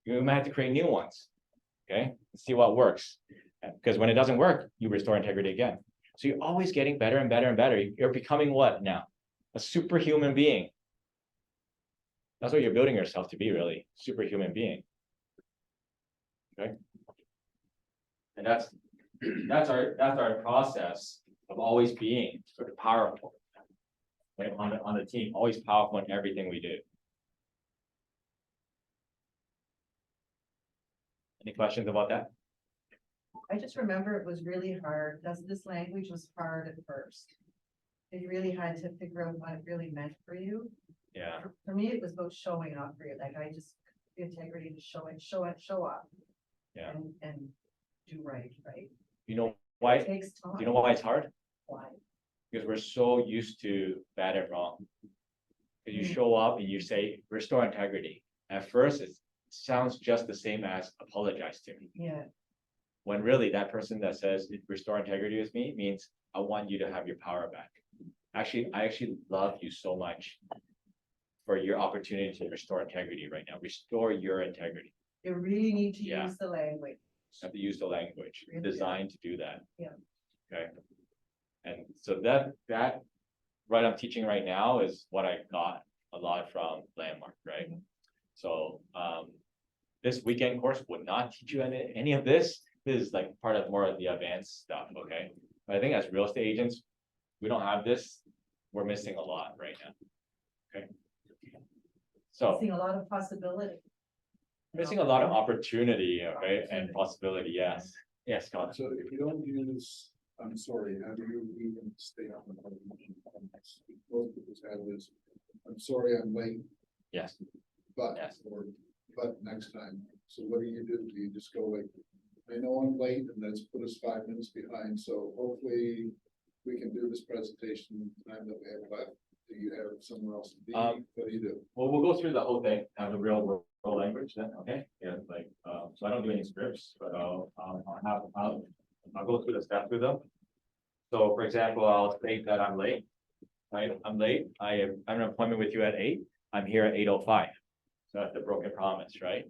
You might have to create new ones. Okay, see what works. Because when it doesn't work, you restore integrity again. So you're always getting better and better and better. You're becoming what now? A superhuman being. That's what you're building yourself to be, really. Superhuman being. Okay. And that's our process of always being sort of powerful. Right? On the team, always powerful in everything we do. Any questions about that? I just remember it was really hard, this language was hard at first. You really had to figure out what it really meant for you. Yeah. For me, it was about showing up for you, like I just, the integrity to show up. Yeah. And do right. You know why? It takes time. Do you know why it's hard? Why? Because we're so used to bad and wrong. Because you show up and you say, restore integrity. At first, it sounds just the same as apologize to me. Yeah. When really that person that says restore integrity with me means I want you to have your power back. Actually, I actually love you so much for your opportunity to restore integrity right now. Restore your integrity. You really need to Yeah. use the language. You have to use the language Really designed to do that. Yeah. Okay. And so that what I'm teaching right now is what I got a lot from Landmark, right? So this weekend course would not teach you any of this. This is like part of more of the advanced stuff, okay? But I think as real estate agents, we don't have this. We're missing a lot right now. Okay. So Seeing a lot of possibility. missing a lot of opportunity, okay, and possibility, yes. Yes, go on. So if you don't use, I'm sorry, how do you even stay on the? Most people have this, I'm sorry, I'm late, Yes, but, Yes. or, but next time. So what do? Do you just go like, I know I'm late and that's put us 5 minutes behind, so hopefully we can do this presentation in the time that we have left. Do you have somewhere else to be? What do you do? well, we'll go through the whole thing, have the real world language then, okay? Yeah, like, so I don't do any scripts, but I'll go through the steps with them. So for example, I'll state that I'm late, right? I'm late, I have an appointment with you at 8, I'm here at 8:05. So that's the broken promise, right?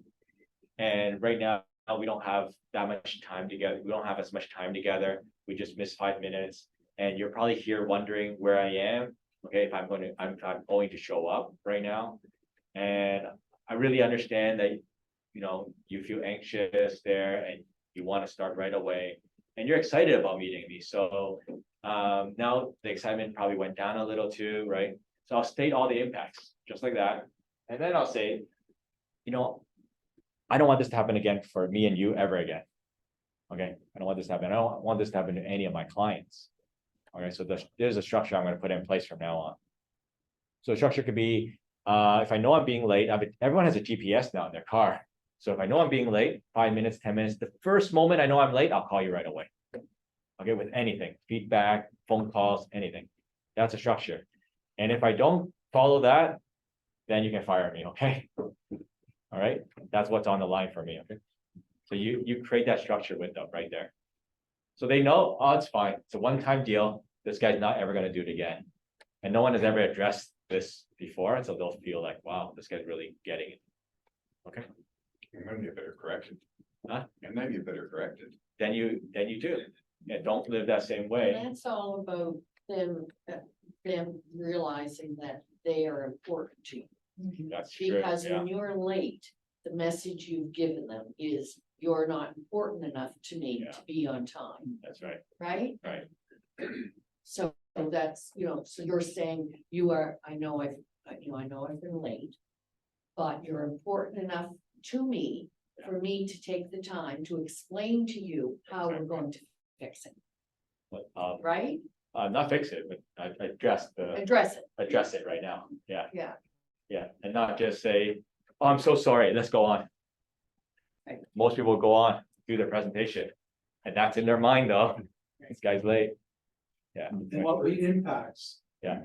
And right now, we don't have that much time together, we don't have as much time together, we just missed 5 minutes. And you're probably here wondering where I am, okay, if I'm going to show up right now. And I really understand that, you know, you feel anxious there and you want to start right away. And you're excited about meeting me, so now the excitement probably went down a little too, right? So I'll state all the impacts, just like that. And then I'll say, you know, I don't want this to happen again for me and you ever again. Okay, I don't want this to happen. I don't want this to happen to any of my clients. Okay, so there's a structure I'm gonna put in place from now on. So the structure could be, if I know I'm being late, everyone has a GPS now in their car. So if I know I'm being late, 5 minutes, 10 minutes, the first moment I know I'm late, I'll call you right away. Okay, with anything, feedback, phone calls, anything. That's a structure. And if I don't follow that, then you can fire me, okay? All right, that's what's on the line for me, okay? So you create that structure with them right there. So they know, oh, it's fine, it's a one-time deal, this guy's not ever gonna do it again. And no one has ever addressed this before, and so they'll feel like, wow, this guy's really getting it. Okay, And then you better correct it. Huh? And then you better correct it. then you do, and don't live that same way. That's all about them realizing that they are important to you. That's true, Because yeah, when you're late, the message you've given them is you're not important enough to me Yeah. to be on time, that's right, right? right, So that's, so you're saying you are, I know I've been late. But you're important enough to me for me to take the time to explain to you how we're going to fix it, but, right? not fix it, but address it right now, yeah. Yeah. Yeah, and not just say, oh, I'm so sorry, let's go on. Right. Most people go on, do their presentation, and that's in their mind though, this guy's late. Yeah. And what we impacts. Yeah.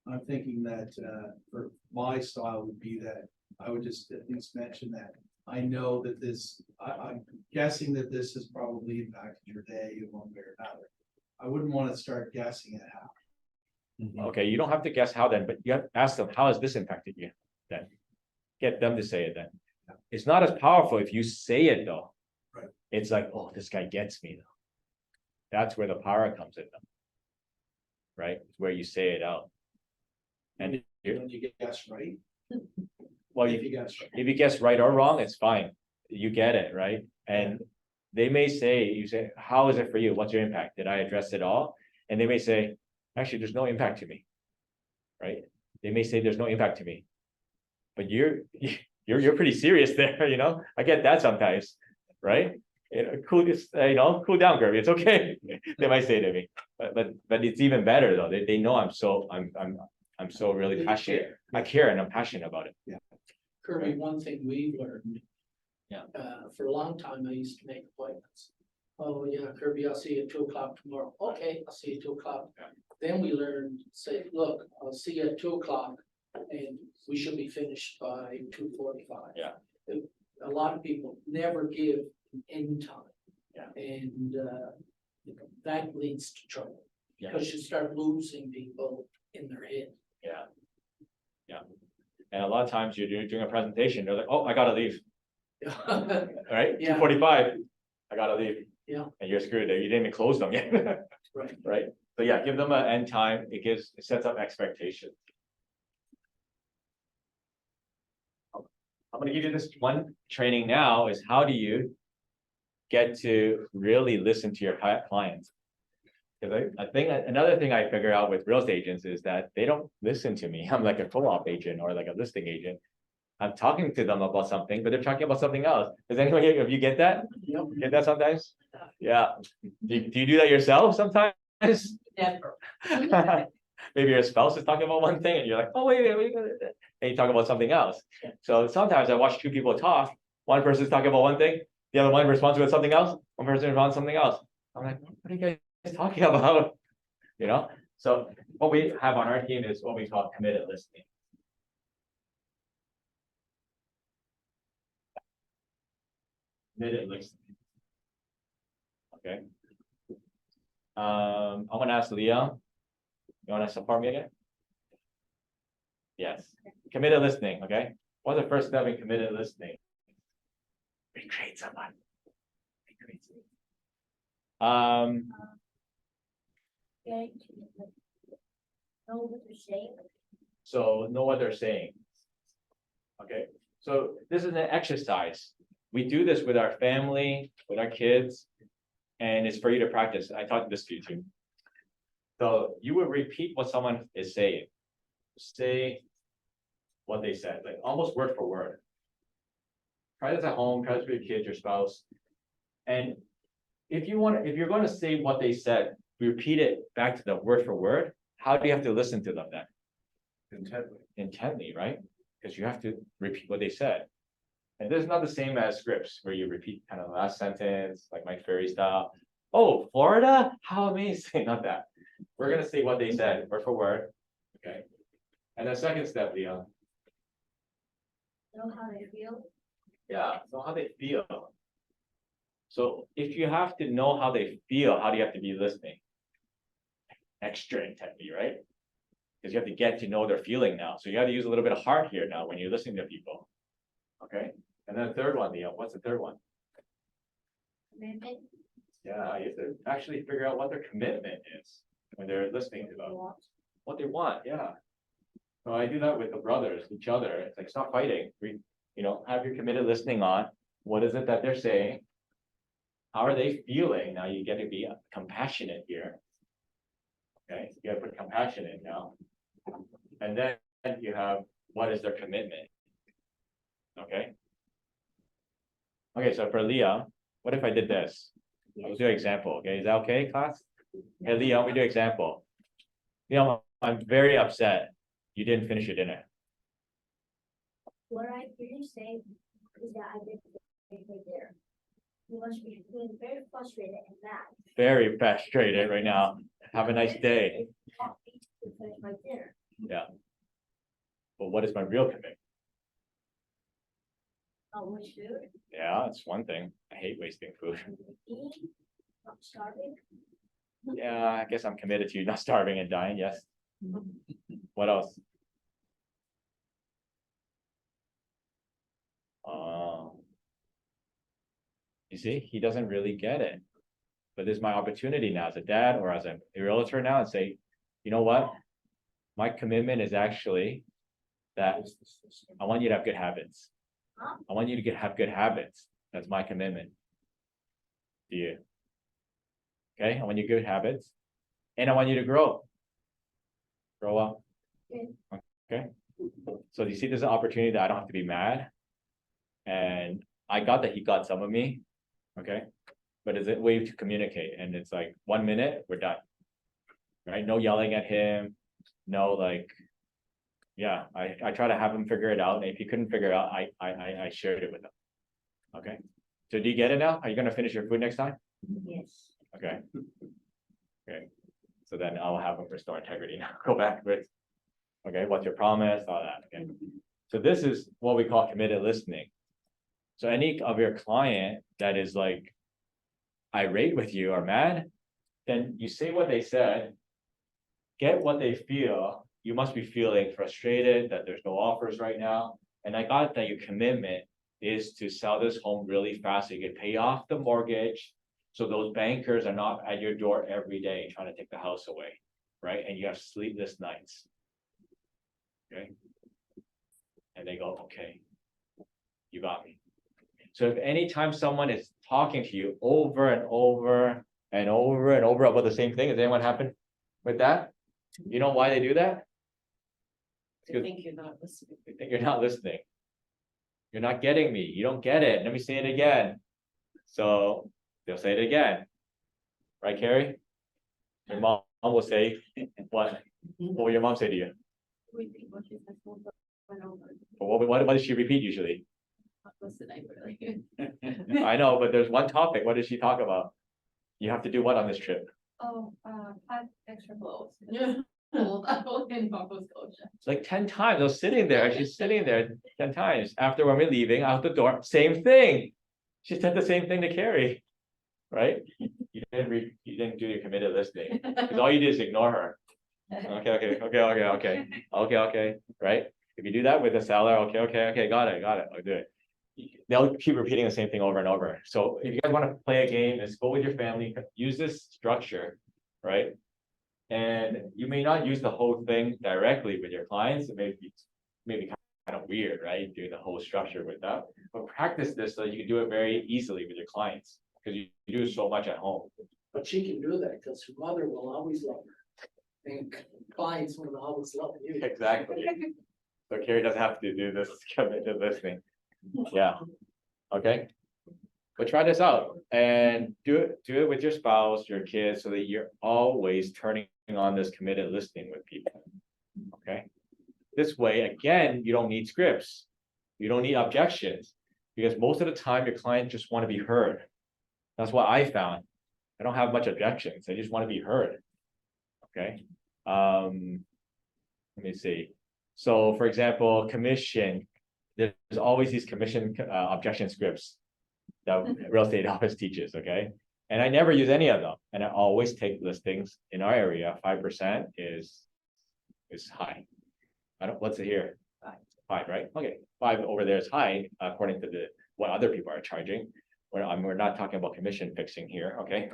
I'm thinking that, for my style would be that I would just at least mention that I know that this, I'm guessing that this has probably impacted your day in one way or another. I wouldn't want to start guessing at how. Okay, you don't have to guess how then, but you have to ask them, how has this impacted you? Then get them to say it then. It's not as powerful if you say it though. Right. It's like, oh, this guy gets me though. That's where the power comes in them. Right, it's where you say it out. And When you guess right. well, If you guess right. if you guess right or wrong, it's fine. You get it, right? And they may say, you say, how is it for you? What's your impact? Did I address it all? And they may say, actually, there's no impact to me. Right? They may say there's no impact to me. But you're pretty serious there, you know? I get that sometimes, right? Cool down, Kirby. It's okay. They might say to me, but it's even better though. They know I'm so really passionate. I care and I'm passionate about it. Kirby, one thing we've learned. Yeah. For a long time, I used to make appointments. Oh, yeah, Kirby, I'll see you at 2 o'clock tomorrow. Okay, I'll see you at 2 o'clock. Yeah. Then we learned, say, look, I'll see you at 2 o'clock and we should be finished by 2:45. Yeah. A lot of people never give an end time. Yeah. And that leads to trouble. Yeah. Because you start losing people in their head. Yeah. Yeah. And a lot of times you're doing a presentation, they're like, oh, I gotta leave. All right, Yeah. 2:45, I gotta leave. Yeah. And you're screwed there. You didn't even close them yet. Right. Right? So yeah, give them an end time. It sets up expectations. I'm gonna give you this one training now is how do you get to really listen to your clients? Because I think another thing I figure out with real estate agents is that they don't listen to me. I'm like a co-op agent or like a listing agent. I'm talking to them about something, but they're talking about something else. Does anyone here, if you get that? Get that sometimes? Yeah. Do you do that yourself sometimes? Never. Maybe your spouse is talking about one thing and you're like, oh, wait. And you talk about something else. So sometimes I watch two people talk, one person's talking about one thing, the other one responds with something else, one person responds something else. I'm like, what are you guys talking about? You know, so what we have on our team is what we call committed listening. Committed listening. Okay. I want to ask Leah. You want to support me again? Yes. Committed listening. Okay. What's the first step in committed listening? Recreate someone. Recreate someone. Okay. Know what you're saying. So know what they're saying. Okay. So this is an exercise. We do this with our family, with our kids, and it's for you to practice. I taught this to you too. So you will repeat what someone is saying. Say what they said, like almost word for word. Try this at home, try this with your kids, your spouse. And if you're going to say what they said, repeat it back to them word for word. How do you have to listen to them then? Intently, right? Because you have to repeat what they said. And this is not the same as scripts where you repeat kind of the last sentence, like Mike Ferry style. Oh, Florida? How amazing. Not that. We're going to say what they said word for word. Okay. And the second step, Leon. Know how they feel. Yeah, know how they feel. So if you have to know how they feel, how do you have to be listening? Extra intently, right? Because you have to get to know their feeling now. So you have to use a little bit of heart here now when you're listening to people. Okay. And then the third one, Leon, what's the third one? Commitment. Yeah, you have to actually figure out what their commitment is when they're listening to them. What they want, yeah. So I do that with the brothers, each other. It's like, stop fighting. Have your committed listening on. What is it that they're saying? How are they feeling? Now you get to be compassionate here. Okay, you gotta put compassion in now. And then you have, what is their commitment? Okay. Okay, so for Leah, what if I did this? We'll do an example, okay? Is that okay, class? Hey, Leah, we do example. I'm very upset. You didn't finish your dinner. What I hear you say is that I didn't get there. You must be feeling very frustrated and mad. Very frustrated right now. Have a nice day. To finish my dinner. Yeah. But what is my real commitment? Which food? Yeah, that's one thing. I hate wasting food. Eat. Not starving. Yeah, I guess I'm committed to you not starving and dying, yes. What else? You see, he doesn't really get it. But this is my opportunity now as a dad or as a realtor now and say, you know what? My commitment is actually that I want you to have good habits. I want you to have good habits. That's my commitment. Do you? Okay, I want you good habits. And I want you to grow. Grow up. Okay. So you see, there's an opportunity that I don't have to be mad. And I got that he got some of me. Okay. But it's a way to communicate. And it's like 1 minute, we're done. Right? No yelling at him. No, like, yeah, I try to have him figure it out. And if he couldn't figure it out, I shared it with him. Okay. So do you get it now? Are you gonna finish your food next time? Yes. Okay. Okay. So then I'll have him restore integrity now. Go back with, okay, what's your promise? All that. Okay. So this is what we call committed listening. So any of your client that is like irate with you or mad, then you say what they said, get what they feel. You must be feeling frustrated that there's no offers right now. And I got that your commitment is to sell this home really fast so you can pay off the mortgage. So those bankers are not at your door every day trying to take the house away, right? And you have sleepless nights. Okay. And they go, okay, you got me. So if anytime someone is talking to you over and over and over and over about the same thing, has anyone happened with that? You know why they do that? I think you're not listening. They think you're not listening. You're not getting me. You don't get it. Let me say it again. So they'll say it again. Right, Carrie? Your mom will say, what? What will your mom say to you? Repeat what she says over and over. What does she repeat usually? Not listening really. I know, but there's one topic. What does she talk about? You have to do what on this trip? Oh, add extra clothes. Yeah. In Nova Scotia. It's like 10 times. I was sitting there. She's sitting there 10 times. After when we're leaving out the door, same thing. She said the same thing to Carrie. Right? You didn't do your committed listening. Because all you did is ignore her. Okay. Right? If you do that with the seller, okay, got it. I'll do it. They'll keep repeating the same thing over and over. So if you guys want to play a game, is go with your family, use this structure, right? And you may not use the whole thing directly with your clients. It may be kind of weird, right? Do the whole structure with that. But practice this so you can do it very easily with your clients because you do so much at home. But she can do that because her mother will always love her. And clients will always love you. Exactly. So Carrie doesn't have to do this committed listening. Yeah. Okay. But try this out and do it with your spouse, your kids, so that you're always turning on this committed listening with people. Okay. This way, again, you don't need scripts. You don't need objections because most of the time your clients just want to be heard. That's what I found. I don't have much objections. They just want to be heard. Okay. Let me see. So for example, commission, there's always these commission objection scripts that real estate office teaches, okay? And I never use any of them. And I always take listings in our area. 5% is high. What's it here? 5, right? Okay, 5 over there is high according to what other people are charging. We're not talking about commission fixing here, okay?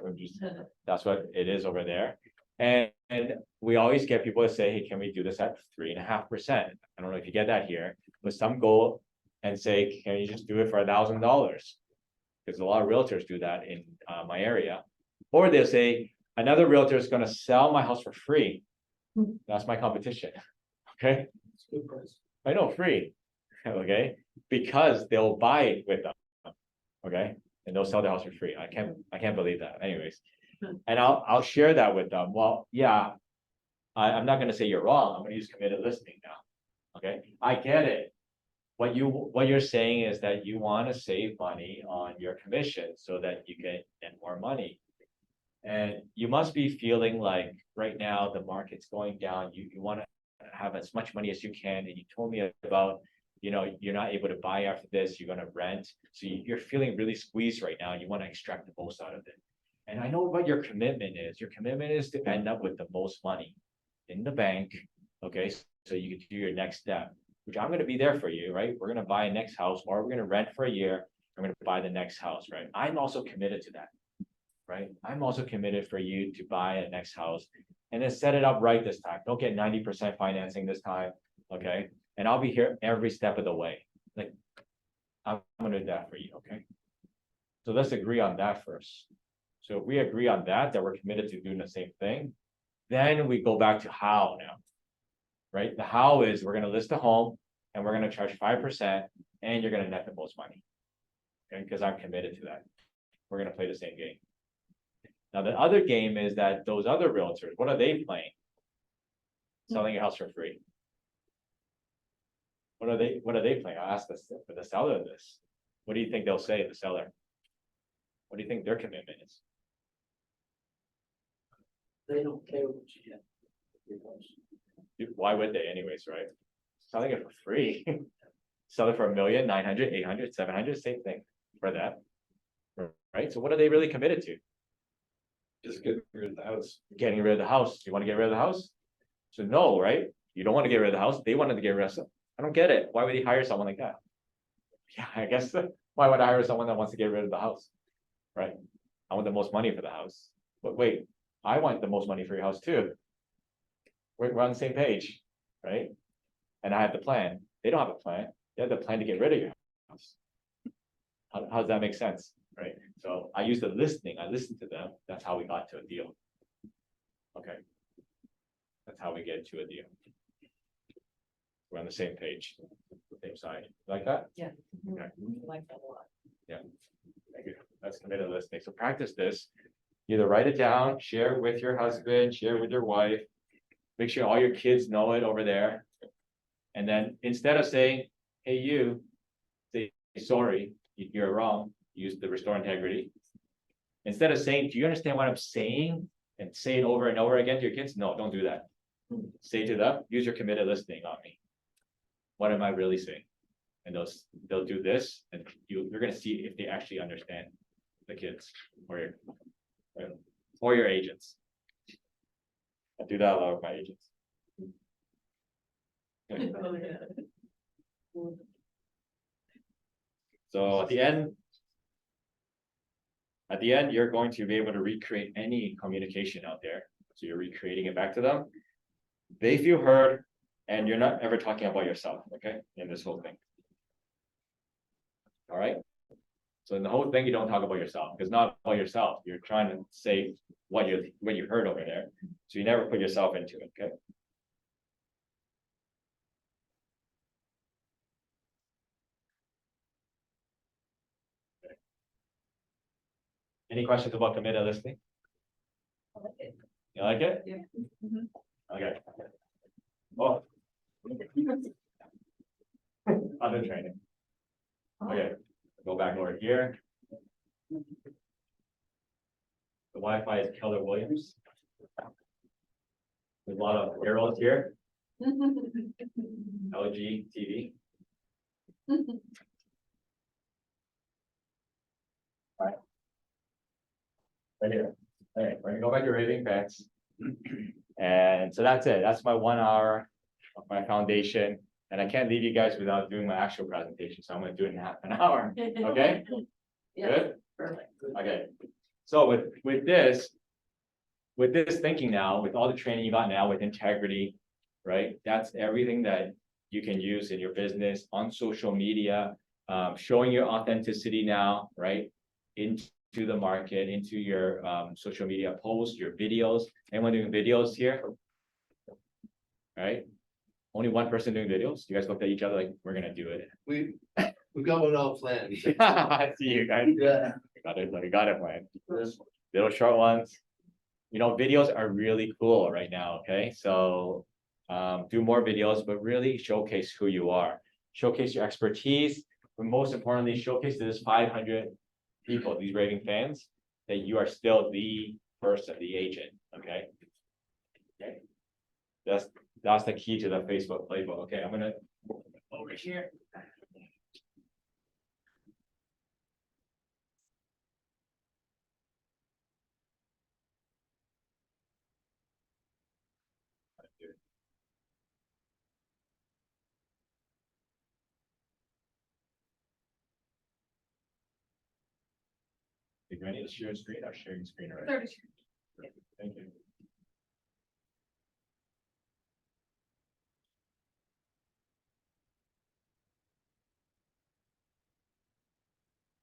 That's what it is over there. And we always get people to say, hey, can we do this at 3.5%? I don't know if you get that here, but some go and say, can you just do it for $1,000? Because a lot of realtors do that in my area. Or they'll say, another realtor is going to sell my house for free. That's my competition. Okay. It's a good price. I know, free. Okay. Because they'll buy it with them. Okay. And they'll sell their house for free. I can't believe that. Anyways. And I'll share that with them. Well, yeah, I'm not going to say you're wrong. I'm going to use committed listening now. Okay. I get it. What you're saying is that you want to save money on your commission so that you can get more money. And you must be feeling like right now the market's going down. You want to have as much money as you can. And you told me about, you're not able to buy after this, you're going to rent. So you're feeling really squeezed right now and you want to extract the most out of it. And I know what your commitment is. Your commitment is to end up with the most money in the bank. Okay. So you can do your next step, which I'm going to be there for you, right? We're going to buy a next house or we're going to rent for a year. I'm going to buy the next house, right? I'm also committed to that, right? I'm also committed for you to buy a next house and then set it up right this time. Don't get 90% financing this time, okay? And I'll be here every step of the way. Like, I'm going to do that for you, okay? So let's agree on that first. So if we agree on that we're committed to doing the same thing, then we go back to how now. Right? The how is we're going to list a home and we're going to charge 5% and you're going to net the most money. Okay, because I'm committed to that. We're going to play the same game. Now, the other game is that those other realtors, what are they playing? Selling your house for free. What are they playing? I'll ask the seller this. What do you think they'll say, the seller? What do you think their commitment is? They don't care what you get. Why would they anyways, right? Selling it for free. Sell it for $1 million, 900, 800, 700, same thing for that. Right? So what are they really committed to? Just getting rid of the house. Getting rid of the house. You want to get rid of the house? So no, right? You don't want to get rid of the house. They wanted to get rid of it. I don't get it. Why would he hire someone like that? Yeah, I guess why would I hire someone that wants to get rid of the house? Right? I want the most money for the house. But wait, I want the most money for your house too. We're on the same page, right? And I have the plan. They don't have a plan. They have the plan to get rid of your house. How does that make sense, right? So I use the listening. I listened to them. That's how we got to a deal. Okay. That's how we get to a deal. we're on the same page, same side, like that? Yeah. Okay. I like that a lot. Thank you. That's committed listening. So practice this. Either write it down, share it with your husband, share it with your wife. Make sure all your kids know it over there. And then instead of saying, hey, you, say, sorry, you're wrong, use the restore integrity. Instead of saying, do you understand what I'm saying? And say it over and over again to your kids. No, don't do that. Say to them, use your committed listening on me. What am I really saying? And they'll do this, and you're gonna see if they actually understand the kids or your agents. I do that a lot with my agents. Okay. Oh, yeah. So at the end, you're going to be able to recreate any communication out there. So you're recreating it back to them. They feel heard, and you're not ever talking about yourself, okay, in this whole thing. All right. So in the whole thing, you don't talk about yourself, because not about yourself. You're trying to say what you heard over there. So you never put yourself into it, okay? Any questions about committed listening? I like it. You like it? Yeah. Mhm. Okay. Oh. Other training. Okay, go back over here. The Wi-Fi is Keller Williams. There's a lot of arrows here. LG TV. Right here. All right, we're gonna go back to raving fans. And so that's it. That's my 1 hour of my foundation. And I can't leave you guys without doing my actual presentation. So I'm gonna do it in half an hour. Okay? Yeah, Good? perfect. Okay. So with this thinking now, with all the training you got now with integrity, right? That's everything that you can use in your business, on social media, showing your authenticity now, right? Into the market, into your social media posts, your videos. Anyone doing videos here? Right? Only one person doing videos. You guys looked at each other like, we're gonna do it. We've got one all planned. I see you guys. Yeah. Got it planned. Little short ones. You know, videos are really cool right now, okay? So do more videos, but really showcase who you are. Showcase your expertise, but most importantly, showcase to this 500 people, these raving fans, that you are still the person, the agent, okay? Okay. That's the key to the Facebook playbook. Okay, I'm gonna over here. Do I need to share screen or sharing screen already? 30. Thank you.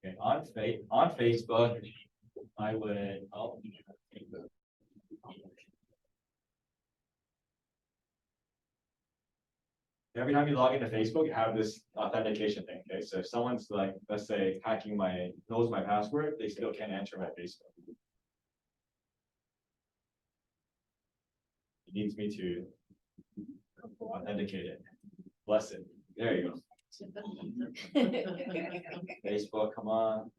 Okay, on Facebook, I would, every time you log into Facebook, you have this authentication thing, okay? So if someone's like, let's say, knows my password, they still can't enter my Facebook. It needs me to authenticate it. Bless it. There you go. Facebook, come on.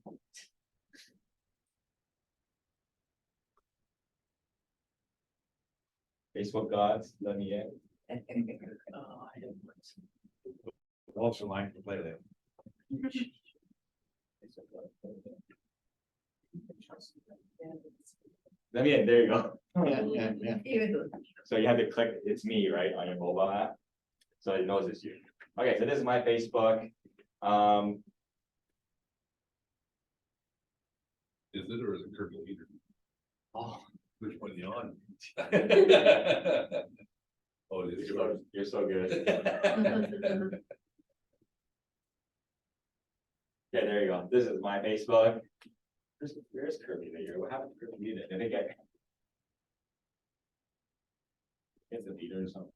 Facebook gods, let me in. Also mine to play with. Let me in, there you go. So you have to click, it's me, right, on your mobile app. So it knows it's you. Okay, so this is my Facebook. Is it or is it Kirby Leader? Oh, Which one you on? Oh, it is. you're so good. Yeah, there you go. This is my Facebook. Where's Kirby Leader? What happened to Kirby Leader? Did it get? It's a leader or something.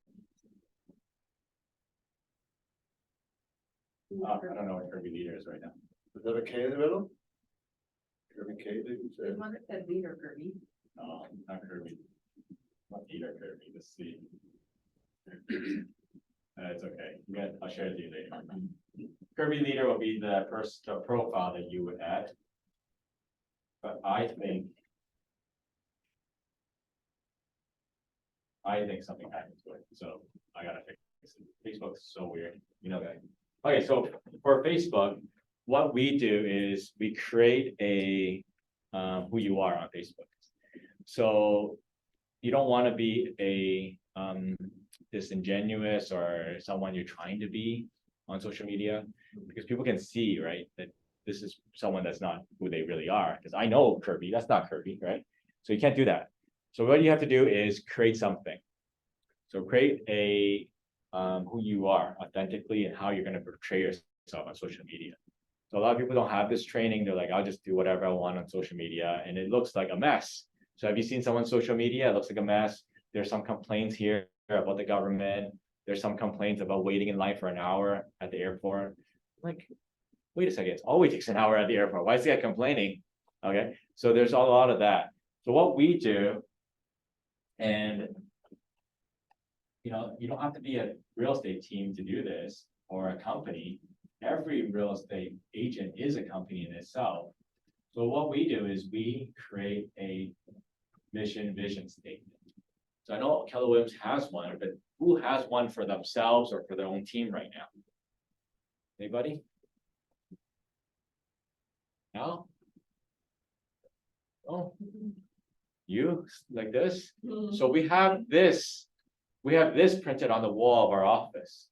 I don't know what Kirby leader is right now. Is that a K in the middle? Kirby K, did you say? The one that said leader, Kirby. No, not Kirby. Not leader Kirby, the C. It's okay. I'll share it with you later. Kirby leader will be the first profile that you would add. But I think something happened to it, so I gotta fix it. Facebook is so weird, you know that. Okay, so for Facebook, what we do is we create a who you are on Facebook. So you don't want to be a disingenuous or someone you're trying to be on social media, because people can see, right, that this is someone that's not who they really are. Because I know Kirby, that's not Kirby, right? So you can't do that. So what you have to do is create something. So create a who you are authentically and how you're going to portray yourself on social media. So a lot of people don't have this training. They're like, I'll just do whatever I want on social media, and it looks like a mess. So have you seen someone's social media? It looks like a mess. There's some complaints here about the government. There's some complaints about waiting in line for an hour at the airport. Like, wait a second, it always takes an hour at the airport. Why is the guy complaining? Okay, so there's a lot of that. So what we do, and you know, you don't have to be a real estate team to do this or a company. Every real estate agent is a company in itself. So what we do is we create a mission vision statement. So I know Keller Williams has one, but who has one for themselves or for their own team right now? Anybody? No? Oh, you like this? So we have this printed on the wall of our office.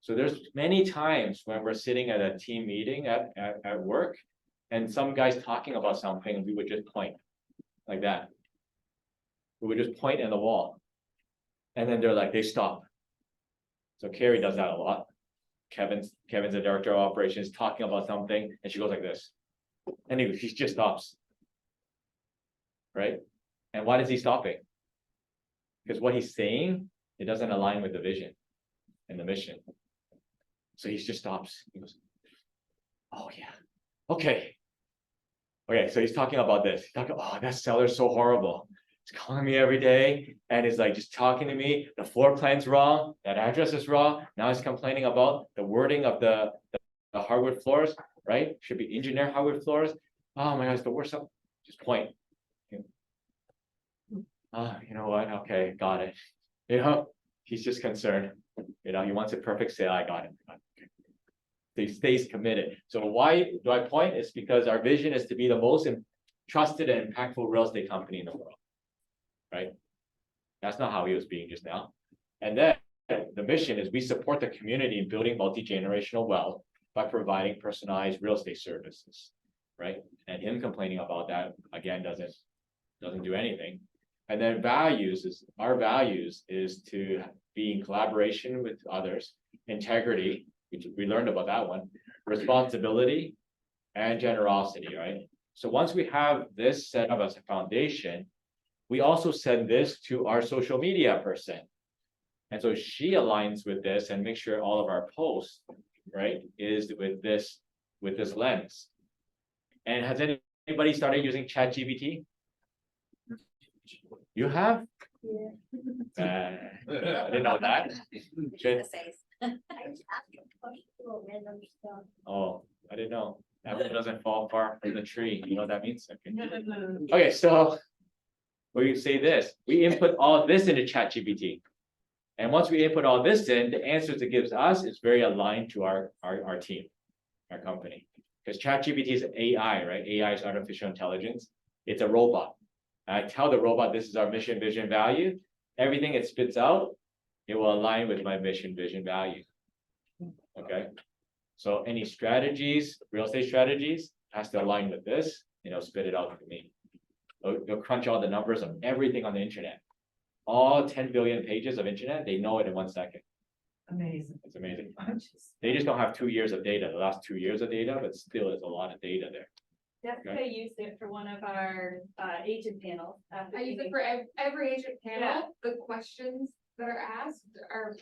So there's many times when we're sitting at a team meeting at work, and some guy's talking about something, and we would just point like that. We would just point in the wall. And then they're like, they stop. So Carrie does that a lot. Kevin's the director of operations talking about something, and she goes like this. And he just stops. Right? And why is he stopping? Because what he's saying, it doesn't align with the vision and the mission. So he just stops. He goes, oh yeah, okay. Okay, so he's talking about this. He's talking, oh, that seller's so horrible. He's calling me every day and he's like just talking to me. The floor plan's wrong, that address is wrong. Now he's complaining about the wording of the hardwood floors, right? Should be engineer hardwood floors. Oh my gosh, the worst. Just point. You know what? Okay, got it. You know, he's just concerned. You know, he wants a perfect sale. I got it. He stays committed. So why do I point? It's because our vision is to be the most trusted and impactful real estate company in the world, right? That's not how he was being just now. And then the mission is we support the community in building multi-generational wealth by providing personalized real estate services, right? And him complaining about that again doesn't do anything. And then our values is to be in collaboration with others, integrity, which we learned about that one, responsibility, and generosity, right? So once we have this set up as a foundation, we also send this to our social media person. And so she aligns with this and makes sure all of our posts, right, is with this lens. And has anybody started using ChatGPT? You have? Yeah. I didn't know that. Should- I just asked a question about random stuff. Oh, I didn't know. Apple doesn't fall far from the tree. You know what that means? Okay, so we say this. We input all this into ChatGPT. And once we input all this in, the answers it gives us is very aligned to our team, our company. Because ChatGPT is AI, right? AI is artificial intelligence. It's a robot. I tell the robot this is our mission, vision, value. Everything it spits out, it will align with my mission, vision, value. Okay. So any strategies, real estate strategies, has to align with this, you know, spit it out to me. They'll crunch all the numbers of everything on the internet. All 10 billion pages of internet, they know it in 1 second. Amazing. It's amazing. They just don't have 2 years of data, the last 2 years of data, but still there's a lot of data there. Jessica used it for one of our agent panels. I use it for every agent panel. The questions that are asked are.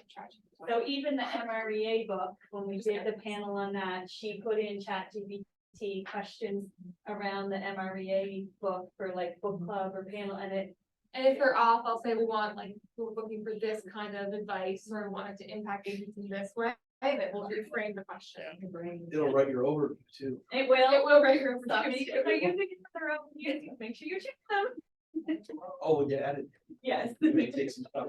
So even the MREA book, when we did the panel on that, she put in ChatGPT questions around the MREA book for like book club or panel, and it. And if they're off, I'll say we want, like, we're looking for this kind of advice, or want it to impact agencies in this way, that will reframe the question. It'll write your overview too. It will. It will rate your Stop stuff. me, if they're using it for their own use, make sure you check them. Oh, yeah, added. Yes. It may take some stuff.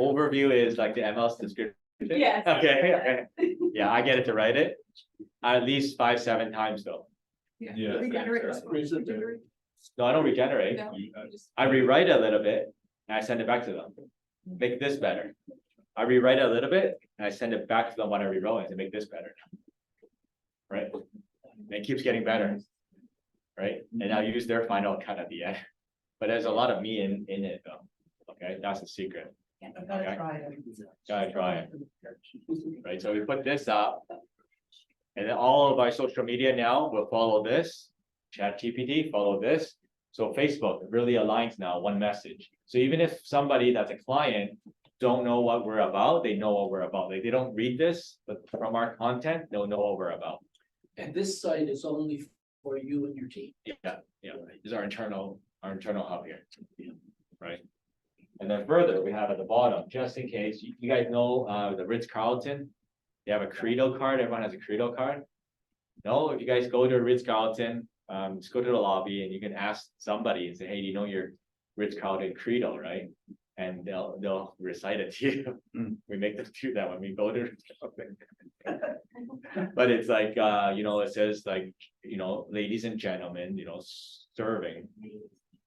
Overview is like the ML's description. Yes. Okay, okay. Yeah, I get it to write it at least 5-7 times though. Yeah. No, I don't regenerate. No, you just- I rewrite a little bit and I send it back to them. Make this better. I rewrite a little bit and I send it back to them when I rewrote it to make this better. Right? And it keeps getting better. Right? And I'll use their final cut at the end. But there's a lot of me in it though. Okay, that's the secret. I've gotta Okay. try it. Gotta try it. Right, so we put this up. And then all of our social media now will follow this. ChatGPT, follow this. So Facebook really aligns now one message. So even if somebody that's a client don't know what we're about, they know what we're about. Like they don't read this, but from our content, they'll know what we're about. And this site is only for you and your team. Yeah, this is our internal hub here. Right? And then further, we have at the bottom, just in case, you guys know, the Ritz-Carlton, they have a Credo card, everyone has a Credo card. No, if you guys go to Ritz-Carlton, just go to the lobby and you can ask somebody and say, hey, do you know your Ritz-Carlton Credo, right? And they'll recite it to you. We make them do that when we go to. But it's like, it says like, ladies and gentlemen, serving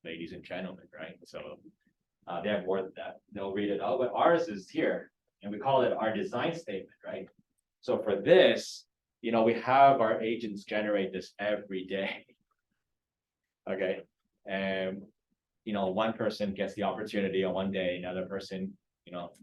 ladies and gentlemen, right? So they have more than that. They'll read it out, but ours is here and we call it our design statement, right? So for this, we have our agents generate this every day. Okay, and one person gets the opportunity on one day, another person,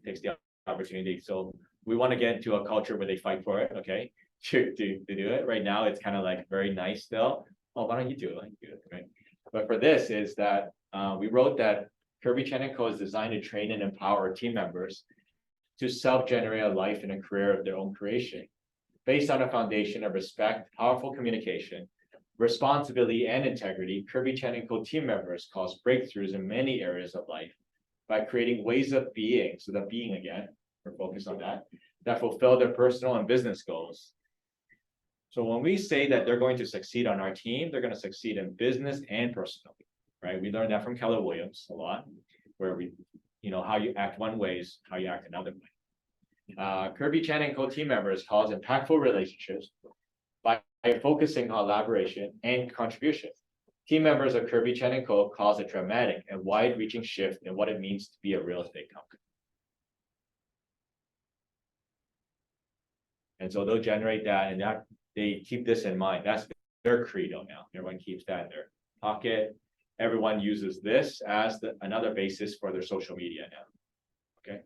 takes the opportunity. So we want to get into a culture where they fight for it, okay, to do it. Right now, it's kind of like very nice still. Oh, why don't you do it? Right? But for this is that we wrote that Kirby Chan & Co is designed to train and empower team members to self-generate a life and a career of their own creation, based on a foundation of respect, powerful communication, responsibility, and integrity. Kirby Chan & Co team members cause breakthroughs in many areas of life by creating ways of being, so the being again, we're focused on that fulfill their personal and business goals. So when we say that they're going to succeed on our team, they're going to succeed in business and personally, right? We learned that from Keller Williams a lot, where we, how you act one way is how you act another way. Kirby Chan & Co team members cause impactful relationships by focusing on collaboration and contribution. Team members of Kirby Chan & Co cause a dramatic and wide-reaching shift in what it means to be a real estate company. And so they'll generate that, and that they keep this in mind. That's their credo now. Everyone keeps that in their pocket. Everyone uses this as another basis for their social media now. Okay.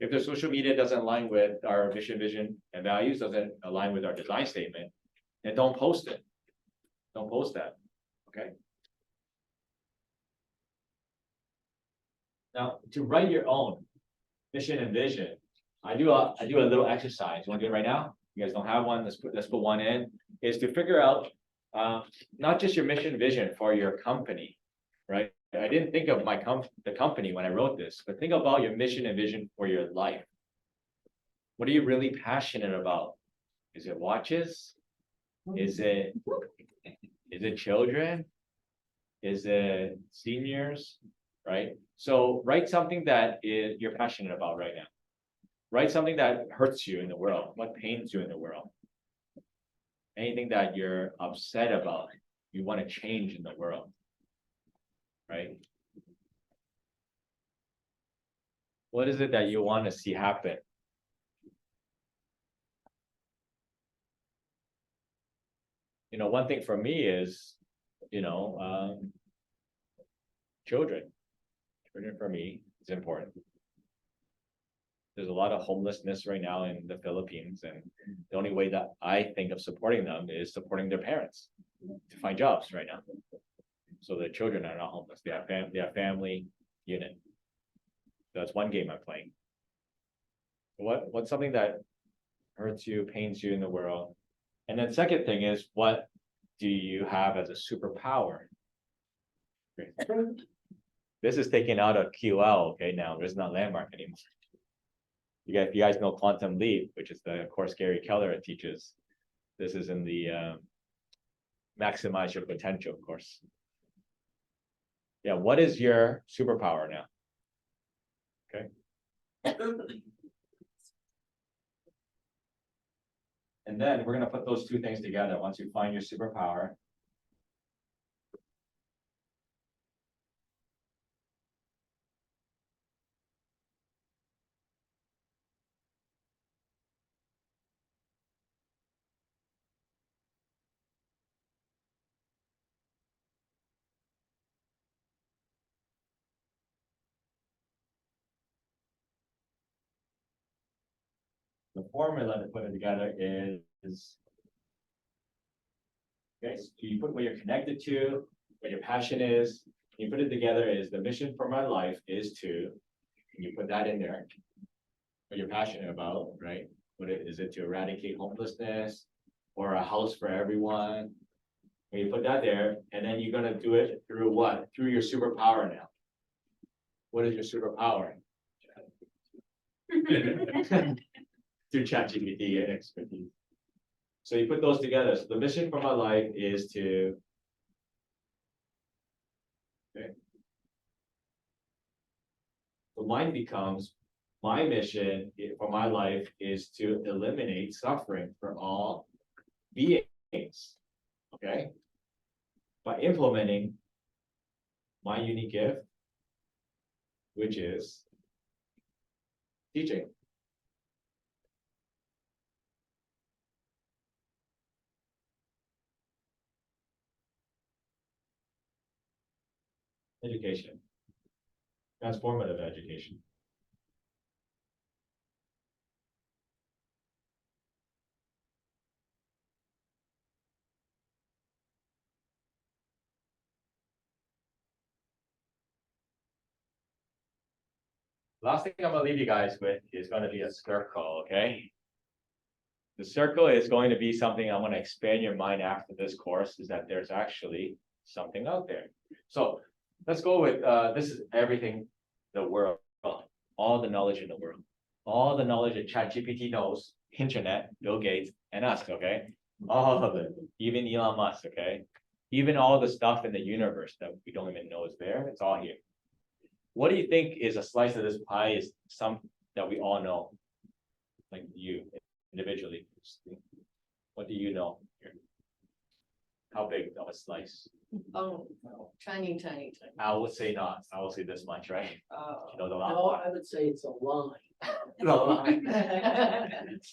If their social media doesn't align with our mission, vision, and values, doesn't align with our design statement, then don't post it. Don't post that. Okay. Now, to write your own mission and vision, I do a little exercise. You want to do it right now? You guys don't have one. Let's put one in. Is to figure out not just your mission and vision for your company, right? I didn't think of the company when I wrote this, but think about your mission and vision for your life. What are you really passionate about? Is it watches? Is it children? Is it seniors? Right? So write something that you're passionate about right now. Write something that hurts you in the world. What pains you in the world? Anything that you're upset about, you want to change in the world. Right? What is it that you want to see happen? One thing for me is, children. Children for me is important. There's a lot of homelessness right now in the Philippines, and the only way that I think of supporting them is supporting their parents to find jobs right now. So the children are not homeless. They have family unit. That's one game I'm playing. What's something that hurts you, pains you in the world? And then second thing is, what do you have as a superpower? This is taken out of QL, okay, now, there's not landmark anymore. You guys know Quantum Leap, which is the course Gary Keller teaches. This is in the maximize your potential course. Yeah, what is your superpower now? Okay. And then we're gonna put those two things together once you find your superpower. The formula to put it together is. Okay, so you put what you're connected to, what your passion is, you put it together is the mission for my life is to, and you put that in there. What you're passionate about, right? Is it to eradicate homelessness or a house for everyone? And you put that there, and then you're gonna do it through what? Through your superpower now. What is your superpower? Through ChatGPT and expertise. So you put those together. So the mission for my life is to. Okay. So mine becomes, my mission for my life is to eliminate suffering for all beings. Okay. By implementing my unique gift, which is teaching. Education. Transformative education. Last thing I'm gonna leave you guys with is gonna be a circle, okay? The circle is going to be something I'm gonna expand your mind after this course, is that there's actually something out there. So let's go with, this is everything, the world, all the knowledge in the world, all the knowledge that ChatGPT knows, internet, Bill Gates, and us, okay? All of it, even Elon Musk, okay? Even all the stuff in the universe that we don't even know is there, it's all here. What do you think is a slice of this pie is some that we all know? Like you, individually. What do you know here? How big of a slice? Oh, tiny. I would say not. I will say this much, right? You know the lot. No, I would say it's a line.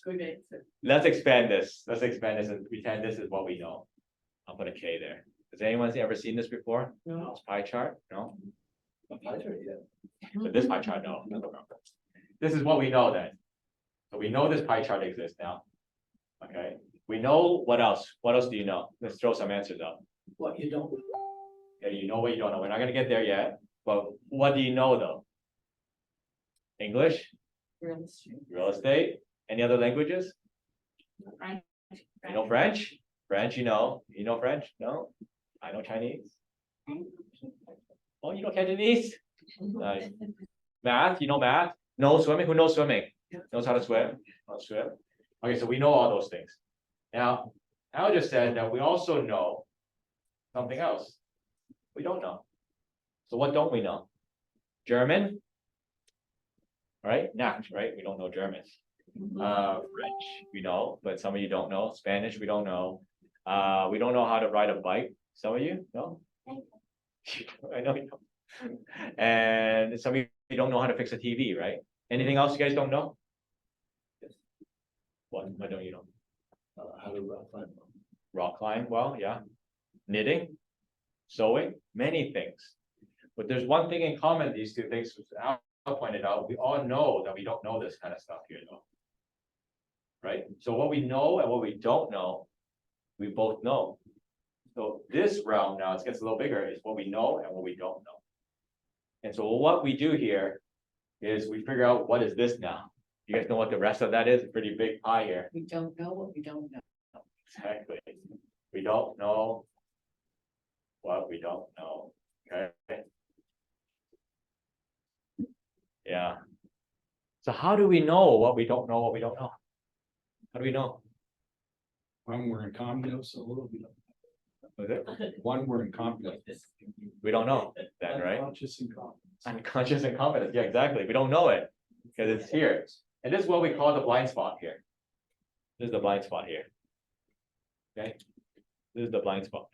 Good answer. Let's expand this. Let's expand this and pretend this is what we know. I'll put a K there. Has anyone ever seen this before? No. This pie chart? No? Yeah. But this pie chart, no. This is what we know then. So we know this pie chart exists now. Okay, we know what else? What else do you know? Let's throw some answers out. What you don't. Okay, you know what you don't know. We're not gonna get there yet, but what do you know though? English, real estate, any other languages? French. You know French? French, you know French? No? I know Chinese. Oh, you know Cantonese? Nice. Math, you know math? No swimming, who knows swimming? Knows how to swim? I'll swim. Okay, so we know all those things. Now, Al just said that we also know something else. We don't know. So what don't we know? German? Right? Not, right? We don't know German. French, we know, but some of you don't know. Spanish, we don't know. We don't know how to ride a bike. Some of you know? I know you don't. And some of you don't know how to fix a TV, right? Anything else you guys don't know? What don't you know? How to rock climb. Rock climb, well, yeah. Knitting, sewing, many things. But there's one thing in common, these two things, which Al pointed out, we all know that we don't know this kind of stuff here though. Right? So what we know and what we don't know, we both know. So this realm now, it gets a little bigger, is what we know and what we don't know. And so what we do here is we figure out what is this now. You guys know what the rest of that is? A pretty big pie here. We don't know what we don't know. Exactly. We don't know what we don't know, okay? Yeah. So how do we know what we don't know, what we don't know? How do we know? When we're in conflict, so little, we don't. Was it? When we're in conflict. We don't know then, right? Unconscious and confidence. Unconscious and confidence, yeah, exactly. We don't know it because it's here. And this is what we call the blind spot here. This is the blind spot here. Okay, this is the blind spot.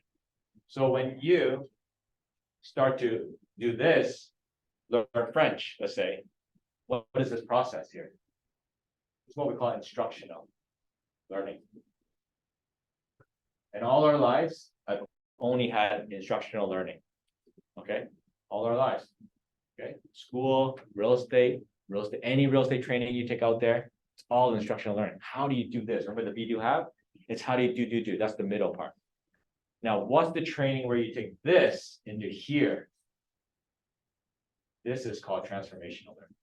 So when you start to do this, learn French, let's say, what is this process here? It's what we call instructional learning. And all our lives, I've only had instructional learning. Okay, all our lives. Okay, school, real estate, any real estate training you take out there, it's all instructional learning. How do you do this? Remember the video you have? It's how do you do. That's the middle part. Now, what's the training where you take this into here? This is called transformational learning.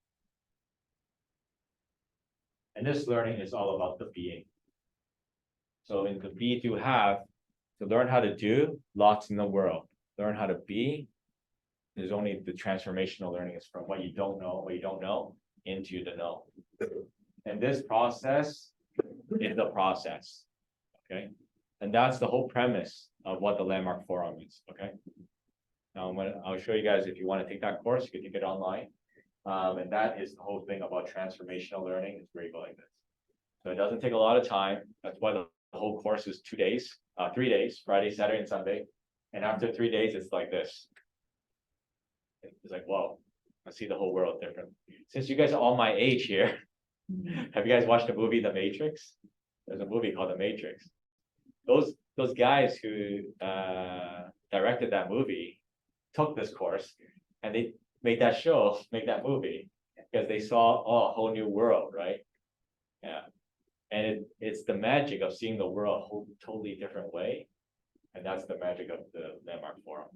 And this learning is all about the being. So in the be to have, to learn how to do, lots in the world. Learn how to be, there's only the transformational learning is from what you don't know, into the know. And this process is the process, okay? And that's the whole premise of what the Landmark Forum is, okay? Now, I'll show you guys, if you want to take that course, you can take it online. And that is the whole thing about transformational learning. It's very good like this. So it doesn't take a lot of time. That's why the whole course is 2 days, 3 days, Friday, Saturday, and Sunday. And after 3 days, it's like this. It's like, whoa, I see the whole world different. Since you guys are all my age here, have you guys watched the movie The Matrix? There's a movie called The Matrix. Those guys who directed that movie took this course and they made that movie because they saw a whole new world, right? Yeah. And it's the magic of seeing the world a whole totally different way. And that's the magic of the Landmark Forum.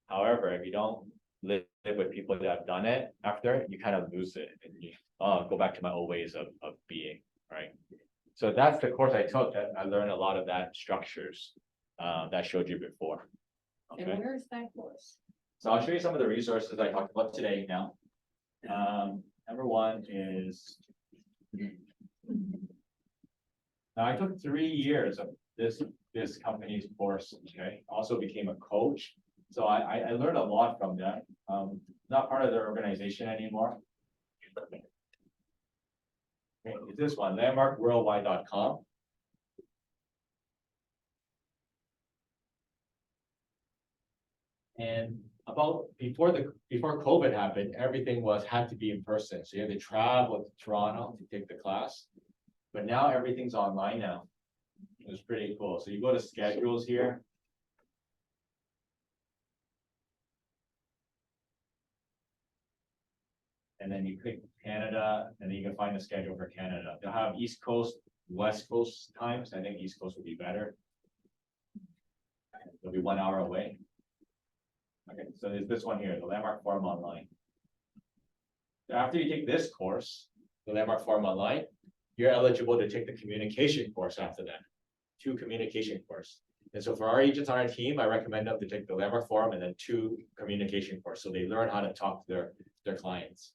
However, if you don't live with people that have done it after, you kind of lose it and you go back to my old ways of being, right? So that's the course I took. That I learned a lot of that structures that I showed you before. And Okay, where is that course? so I'll show you some of the resources I talked about today now. Number one is now I took 3 years of this company's course, okay? Also became a coach. So I learned a lot from that. Not part of their organization anymore. Okay, it's this one, landmarkworldwide.com. And about before COVID happened, everything had to be in person. So you had to travel to Toronto to take the class. But now everything's online now. It was pretty cool. So you go to schedules here. And then you click Canada, and then you can find the schedule for Canada. They'll have East Coast, West Coast times. I think East Coast would be better. It'll be 1 hour away. Okay, so there's this one here, the Landmark Forum Online. After you take this course, the Landmark Forum Online, you're eligible to take the communication course after that. 2 communication course. And so for our agents on our team, I recommend them to take the Landmark Forum and then 2 communication course. So they learn how to talk to their clients.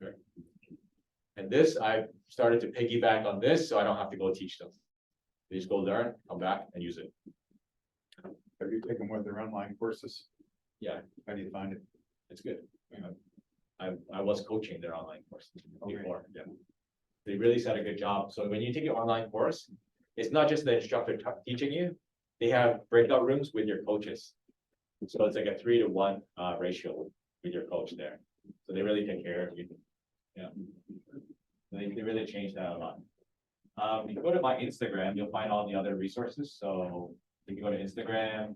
Okay. And this, I started to piggyback on this, so I don't have to go teach them. They just go learn, come back and use it. Have you taken one of their online courses? Yeah, How do you find it? it's good. You know, I was coaching their online course before. Yeah. They really said a good job. So when you take your online course, it's not just the instructor teaching you. They have breakout rooms with your coaches. So it's like a 3-to-1 ratio with your coach there. So they really take care of you. Yeah. They really changed that a lot. If you go to my Instagram, you'll find all the other resources. So you can go to Instagram.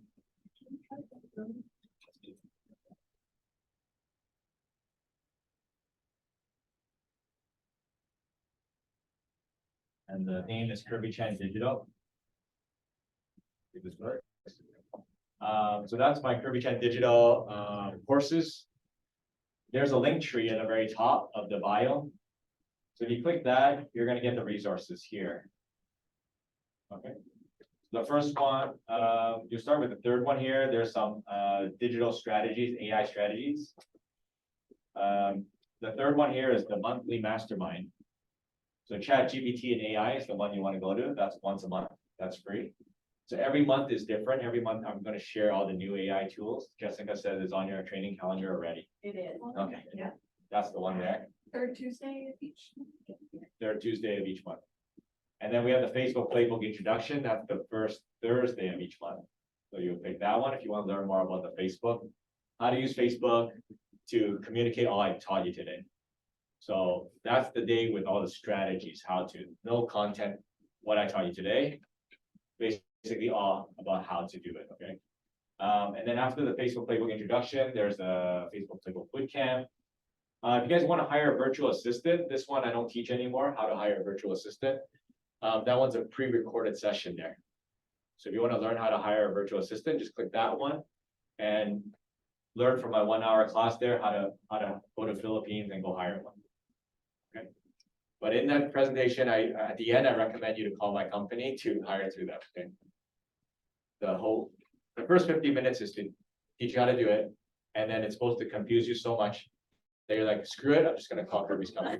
And the name is Kirby Chan Digital. If this works. So that's my Kirby Chan Digital courses. There's a link tree at the very top of the bio. So if you click that, you're gonna get the resources here. Okay. The first one, you start with the third one here. There's some digital strategies, AI strategies. The third one here is the monthly mastermind. So ChatGPT and AI is the one you want to go to. That's once a month. That's free. So every month is different. Every month I'm going to share all the new AI tools. Jessica says it's on your training calendar already. It is. Okay. Yeah. That's the one there. Third Tuesday of each. Third Tuesday of each month. And then we have the Facebook Playbook introduction. That's the first Thursday of each month. So you'll pick that one if you want to learn more about the Facebook, how to use Facebook to communicate all I taught you today. So that's the day with all the strategies, how to know content, what I taught you today, basically all about how to do it, okay? And then after the Facebook Playbook introduction, there's a Facebook Playbook Bootcamp. If you guys want to hire a virtual assistant, this one I don't teach anymore, how to hire a virtual assistant. That one's a pre-recorded session there. So if you want to learn how to hire a virtual assistant, just click that one and learn from my 1-hour class there how to go to Philippines and go hire one. Okay. But in that presentation, at the end, I recommend you to call my company to hire through them. Okay. The first 50 minutes is to teach you how to do it, and then it's supposed to confuse you so much that you're like, screw it, I'm just gonna call Kirby's company.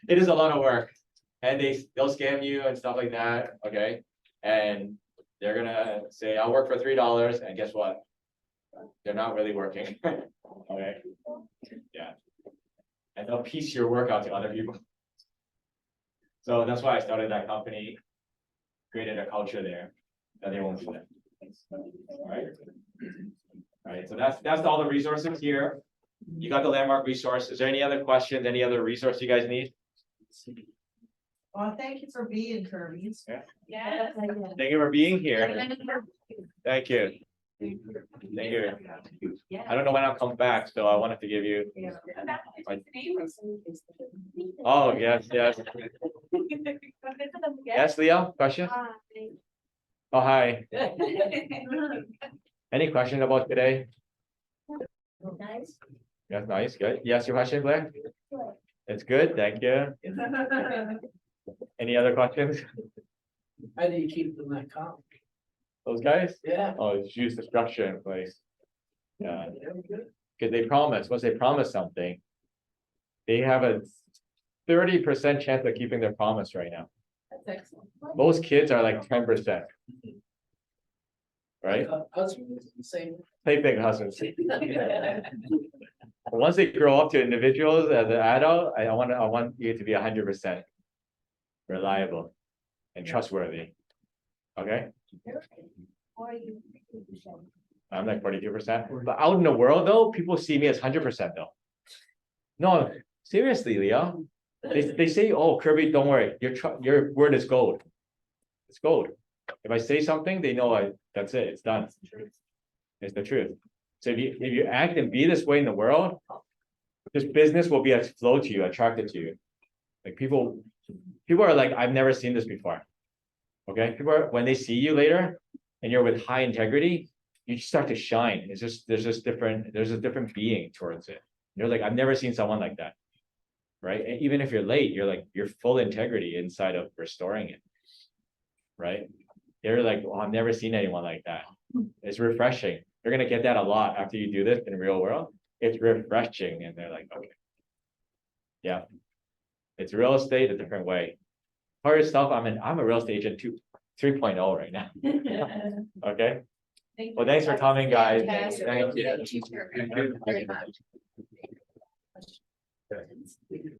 It is a lot of work, and they'll scam you and stuff like that. Okay, and they're gonna say, I'll work for $3, and guess what? They're not really working. Okay. Yeah. And they'll piece your work out to other people. So that's why I started that company, created a culture there that they won't do that. All right. All right. So that's all the resources here. You got the landmark resource. Is there any other questions? Any other resource you guys need? Well, thank you for being Kirby. Yeah. Thank you for being here. Thank you. Thank you. I don't know when I'll come back, so I wanted to give you. Oh, yes, yes. Yes, Leo, question? Oh, hi. Any question about today? Nice. Yes, nice, good. Yes, your question, Blair? It's good, thank you. Any other questions? How do you keep them that calm? Those guys? Yeah. Oh, just use the structure in place. Yeah, because they promise, once they promise something, they have a 30% chance of keeping their promise right now. That's excellent. Most kids are like 10%. Right? Husband is the same. Play big husbands. Once they grow up to individuals as an adult, I want you to be 100% reliable and trustworthy. Okay? Or you. I'm like 42%. But out in the world though, people see me as 100% though. No, seriously, Leo. They say, oh, Kirby, don't worry. Your word is gold. It's gold. If I say something, they know that's it. It's done. It's the truth. So if you act and be this way in the world, this business will be a flow to you, attracted to you. Like people are like, I've never seen this before. Okay, people are, when they see you later and you're with high integrity, you start to shine. There's a different being towards it. You're like, I've never seen someone like that. Right? And even if you're late, you're full integrity inside of restoring it. Right? They're like, well, I've never seen anyone like that. It's refreshing. You're gonna get that a lot after you do this in the real world. It's refreshing, and they're like, okay. Yeah. It's real estate a different way. For yourself, I'm a real estate agent 3.0 right now. Okay. Well, thanks for coming, guys. Fantastic. Thank you. Thank you very much.